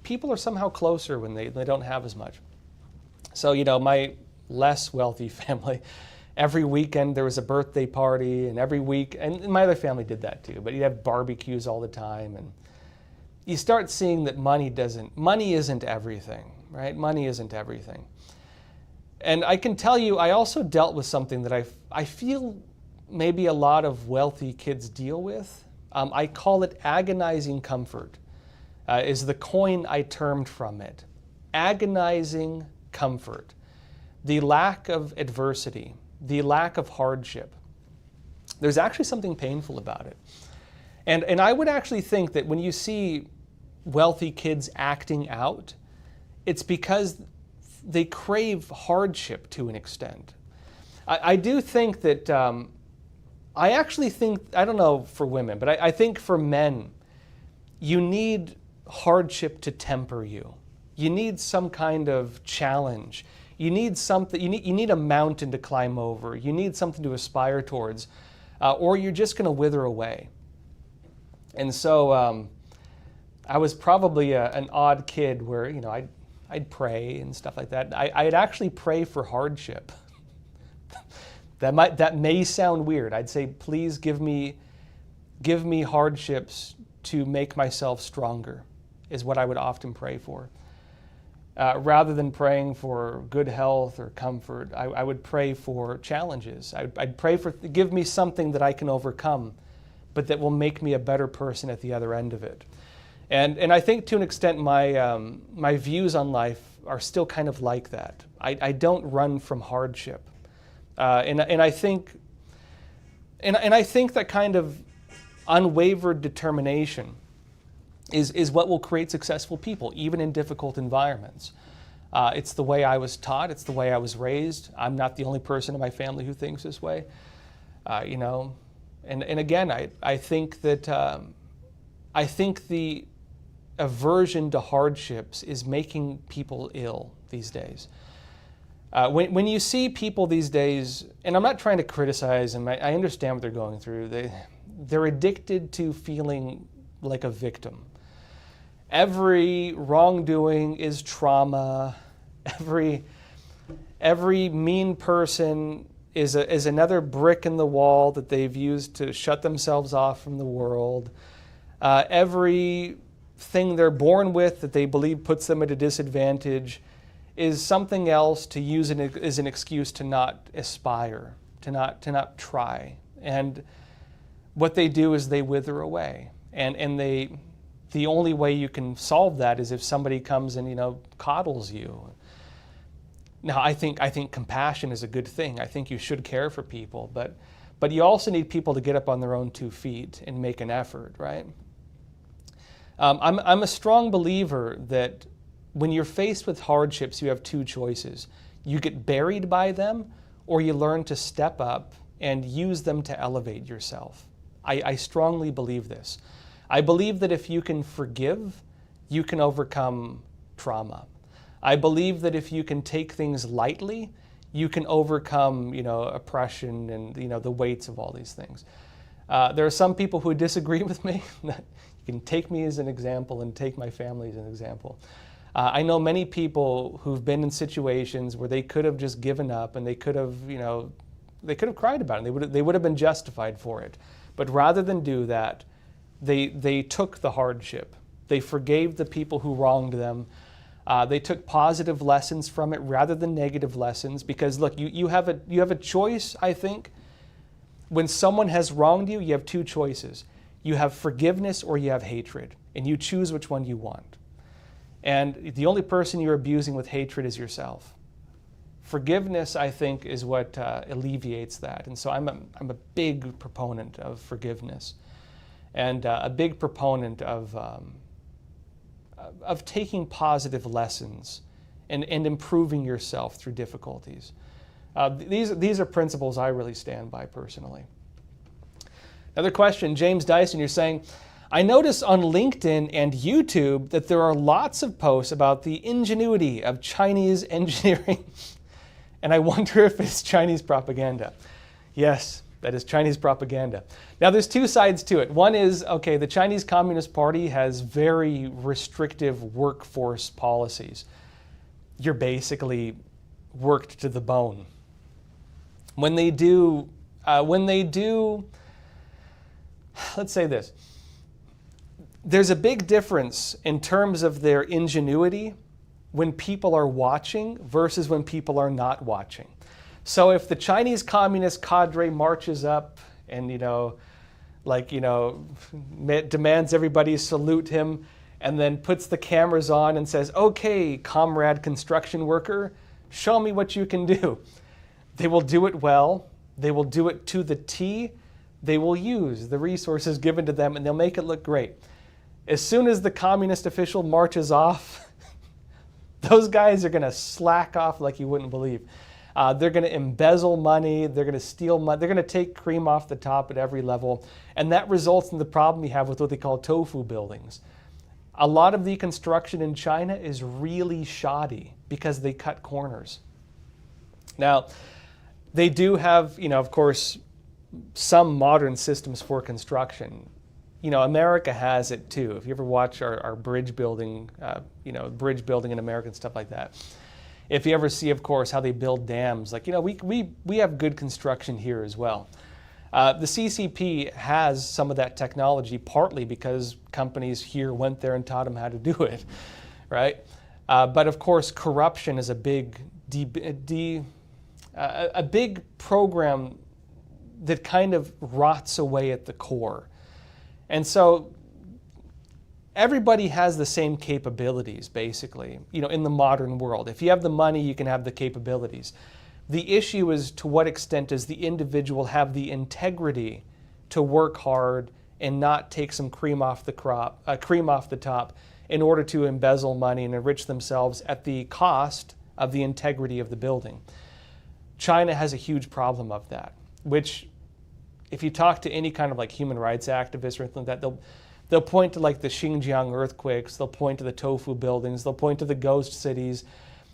people are somehow closer when they don't have as much. So, my less wealthy family, every weekend there was a birthday party, and every week, and my other family did that too, but you'd have barbecues all the time, and you start seeing that money isn't everything, right? Money isn't everything. And I can tell you, I also dealt with something that I feel maybe a lot of wealthy kids deal with, I call it agonizing comfort, is the coin I termed from it. Agonizing comfort. The lack of adversity, the lack of hardship. There's actually something painful about it. And I would actually think that when you see wealthy kids acting out, it's because they crave hardship to an extent. I do think that, I actually think, I don't know for women, but I think for men, you need hardship to temper you. You need some kind of challenge. You need something, you need a mountain to climb over. You need something to aspire towards, or you're just going to wither away. And so I was probably an odd kid where, you know, I'd pray and stuff like that. I'd actually pray for hardship. That may sound weird. I'd say, please give me hardships to make myself stronger, is what I would often pray for. Rather than praying for good health or comfort, I would pray for challenges. I'd pray for, give me something that I can overcome, but that will make me a better person at the other end of it. And I think to an extent my views on life are still kind of like that. I don't run from hardship. And I think that kind of unwavered determination is what will create successful people, even in difficult environments. It's the way I was taught. It's the way I was raised. I'm not the only person in my family who thinks this way. You know, and again, I think that I think the aversion to hardships is making people ill these days. When you see people these days, and I'm not trying to criticize them, I understand what they're going through. They're addicted to feeling like a victim. Every wrongdoing is trauma. Every mean person is another brick in the wall that they've used to shut themselves off from the world. Everything they're born with that they believe puts them at a disadvantage is something else to use as an excuse to not aspire, to not try. And what they do is they wither away. And the only way you can solve that is if somebody comes and, you know, coddles you. Now, I think compassion is a good thing. I think you should care for people, but you also need people to get up on their own 2 feet and make an effort, right? I'm a strong believer that when you're faced with hardships, you have 2 choices. You get buried by them, or you learn to step up and use them to elevate yourself. I strongly believe this. I believe that if you can forgive, you can overcome trauma. I believe that if you can take things lightly, you can overcome, you know, oppression and, you know, the weights of all these things. There are some people who disagree with me. You can take me as an example and take my family as an example. I know many people who've been in situations where they could have just given up and they could have, you know, they could have cried about it. They would have been justified for it. But rather than do that, they took the hardship. They forgave the people who wronged them. They took positive lessons from it rather than negative lessons. Because look, you have a choice, I think. When someone has wronged you, you have 2 choices. You have forgiveness or you have hatred. And you choose which one you want. And the only person you're abusing with hatred is yourself. Forgiveness, I think, is what alleviates that. And so I'm a big proponent of forgiveness, and a big proponent of taking positive lessons and improving yourself through difficulties. These are principles I really stand by personally. Another question, James Dyson, you're saying, I notice on LinkedIn and YouTube that there are lots of posts about the ingenuity of Chinese engineering, and I wonder if it's Chinese propaganda. Yes, that is Chinese propaganda. Now, there's 2 sides to it. One is, okay, the Chinese Communist Party has very restrictive workforce policies. You're basically worked to the bone. When they do, let's say this. There's a big difference in terms of their ingenuity when people are watching versus when people are not watching. So if the Chinese Communist cadre marches up and, you know, like, demands everybody salute him, and then puts the cameras on and says, "Okay, comrade construction worker, show me what you can do." They will do it well. They will do it to the T. They will use the resources given to them, and they'll make it look great. As soon as the communist official marches off, those guys are going to slack off like you wouldn't believe. They're going to embezzle money. They're going to steal money. They're going to take cream off the top at every level. And that results in the problem you have with what they call tofu buildings. A lot of the construction in China is really shoddy because they cut corners. Now, they do have, of course, some modern systems for construction. America has it too. If you ever watch our bridge building, bridge building in America and stuff like that. If you ever see, of course, how they build dams, we have good construction here as well. The CCP has some of that technology, partly because companies here went there and taught them how to do it, right? But of course, corruption is a big program that kind of rots away at the core. And so everybody has the same capabilities, basically, in the modern world. If you have the money, you can have the capabilities. The issue is, to what extent does the individual have the integrity to work hard and not take some cream off the top in order to embezzle money and enrich themselves at the cost of the integrity of the building? China has a huge problem of that, which, if you talk to any kind of human rights activists or anything like that, they'll point to the Xinjiang earthquakes, they'll point to the tofu buildings, they'll point to the ghost cities,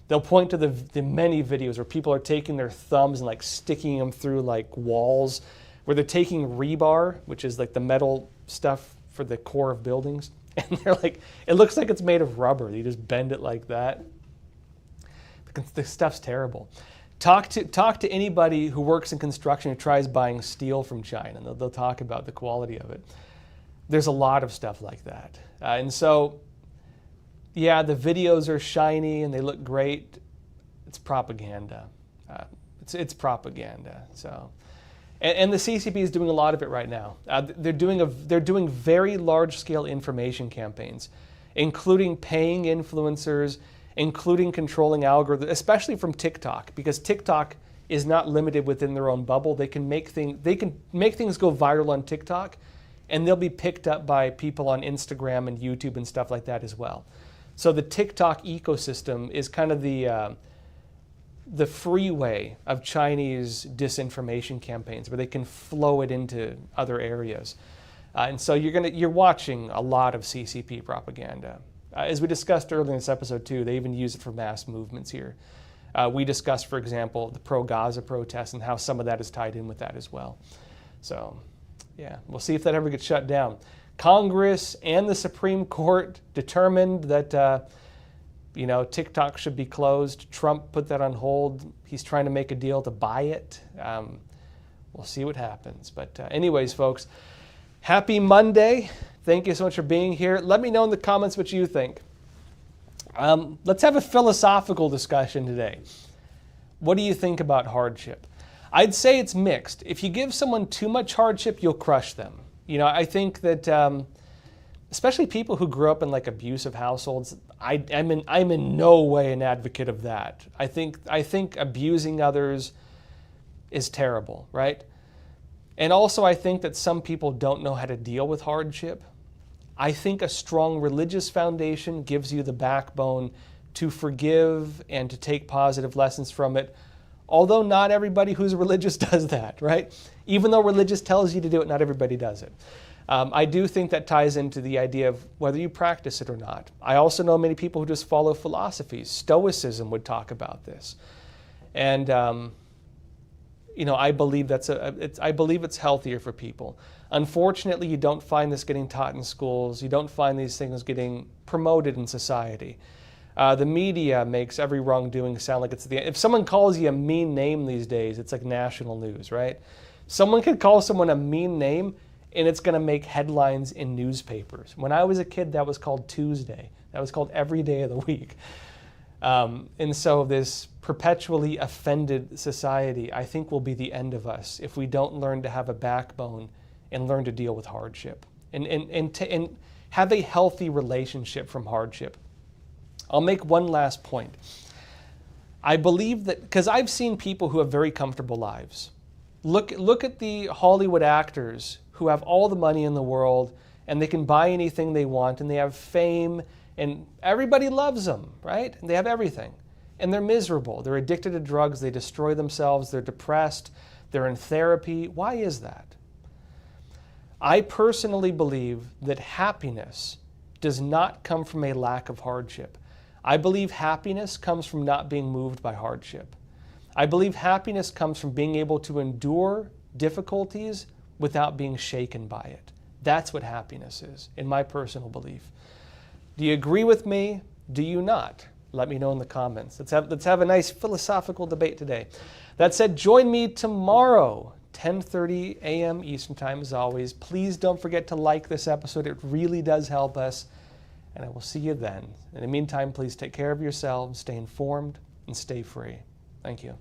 they'll point to the many videos where people are taking their thumbs and sticking them through walls, where they're taking rebar, which is the metal stuff for the core of buildings, and they're it looks like it's made of rubber. You just bend it like that. The stuff's terrible. Talk to anybody who works in construction who tries buying steel from China, and they'll talk about the quality of it. There's a lot of stuff like that. And so, yeah, the videos are shiny and they look great. It's propaganda. It's propaganda. So, and the CCP is doing a lot of it right now. They're doing very large-scale information campaigns, including paying influencers, including controlling algorithms, especially from TikTok, because TikTok is not limited within their own bubble. They can make things go viral on TikTok, and they'll be picked up by people on Instagram and YouTube and stuff like that as well. So the TikTok ecosystem is kind of the freeway of Chinese disinformation campaigns, where they can flow it into other areas. And so you're watching a lot of CCP propaganda. As we discussed earlier in this episode too, they even use it for mass movements here. We discussed, for example, the pro-Gaza protests and how some of that is tied in with that as well. So, yeah, we'll see if that ever gets shut down. Congress and the Supreme Court determined that TikTok should be closed. Trump put that on hold. He's trying to make a deal to buy it. We'll see what happens. But anyways, folks, happy Monday. Thank you so much for being here. Let me know in the comments what you think. Let's have a philosophical discussion today. What do you think about hardship? I'd say it's mixed. If you give someone too much hardship, you'll crush them. I think that especially people who grew up in abusive households, I'm in no way an advocate of that. I think abusing others is terrible, right? And also I think that some people don't know how to deal with hardship. I think a strong religious foundation gives you the backbone to forgive and to take positive lessons from it, although not everybody who's religious does that, right? Even though religious tells you to do it, not everybody does it. I do think that ties into the idea of whether you practice it or not. I also know many people who just follow philosophies. Stoicism would talk about this. And I believe it's healthier for people. Unfortunately, you don't find this getting taught in schools. You don't find these things getting promoted in society. The media makes every wrongdoing sound like it's the end. If someone calls you a mean name these days, it's like national news, right? Someone could call someone a mean name and it's going to make headlines in newspapers. When I was a kid, that was called Tuesday. That was called every day of the week. And so this perpetually offended society, I think, will be the end of us if we don't learn to have a backbone and learn to deal with hardship and have a healthy relationship from hardship. I'll make one last point. I believe that, because I've seen people who have very comfortable lives. Look at the Hollywood actors who have all the money in the world and they can buy anything they want and they have fame and everybody loves them, right? And they have everything. And they're miserable. They're addicted to drugs. They destroy themselves. They're depressed. They're in therapy. Why is that? I personally believe that happiness does not come from a lack of hardship. I believe happiness comes from not being moved by hardship. I believe happiness comes from being able to endure difficulties without being shaken by it. That's what happiness is, in my personal belief. Do you agree with me? Do you not? Let me know in the comments. Let's have a nice philosophical debate today. That said, join me tomorrow, 10:30 a.m. Eastern Time as always. Please don't forget to like this episode. It really does help us. And I will see you then. In the meantime, please take care of yourselves, stay informed, and stay free. Thank you.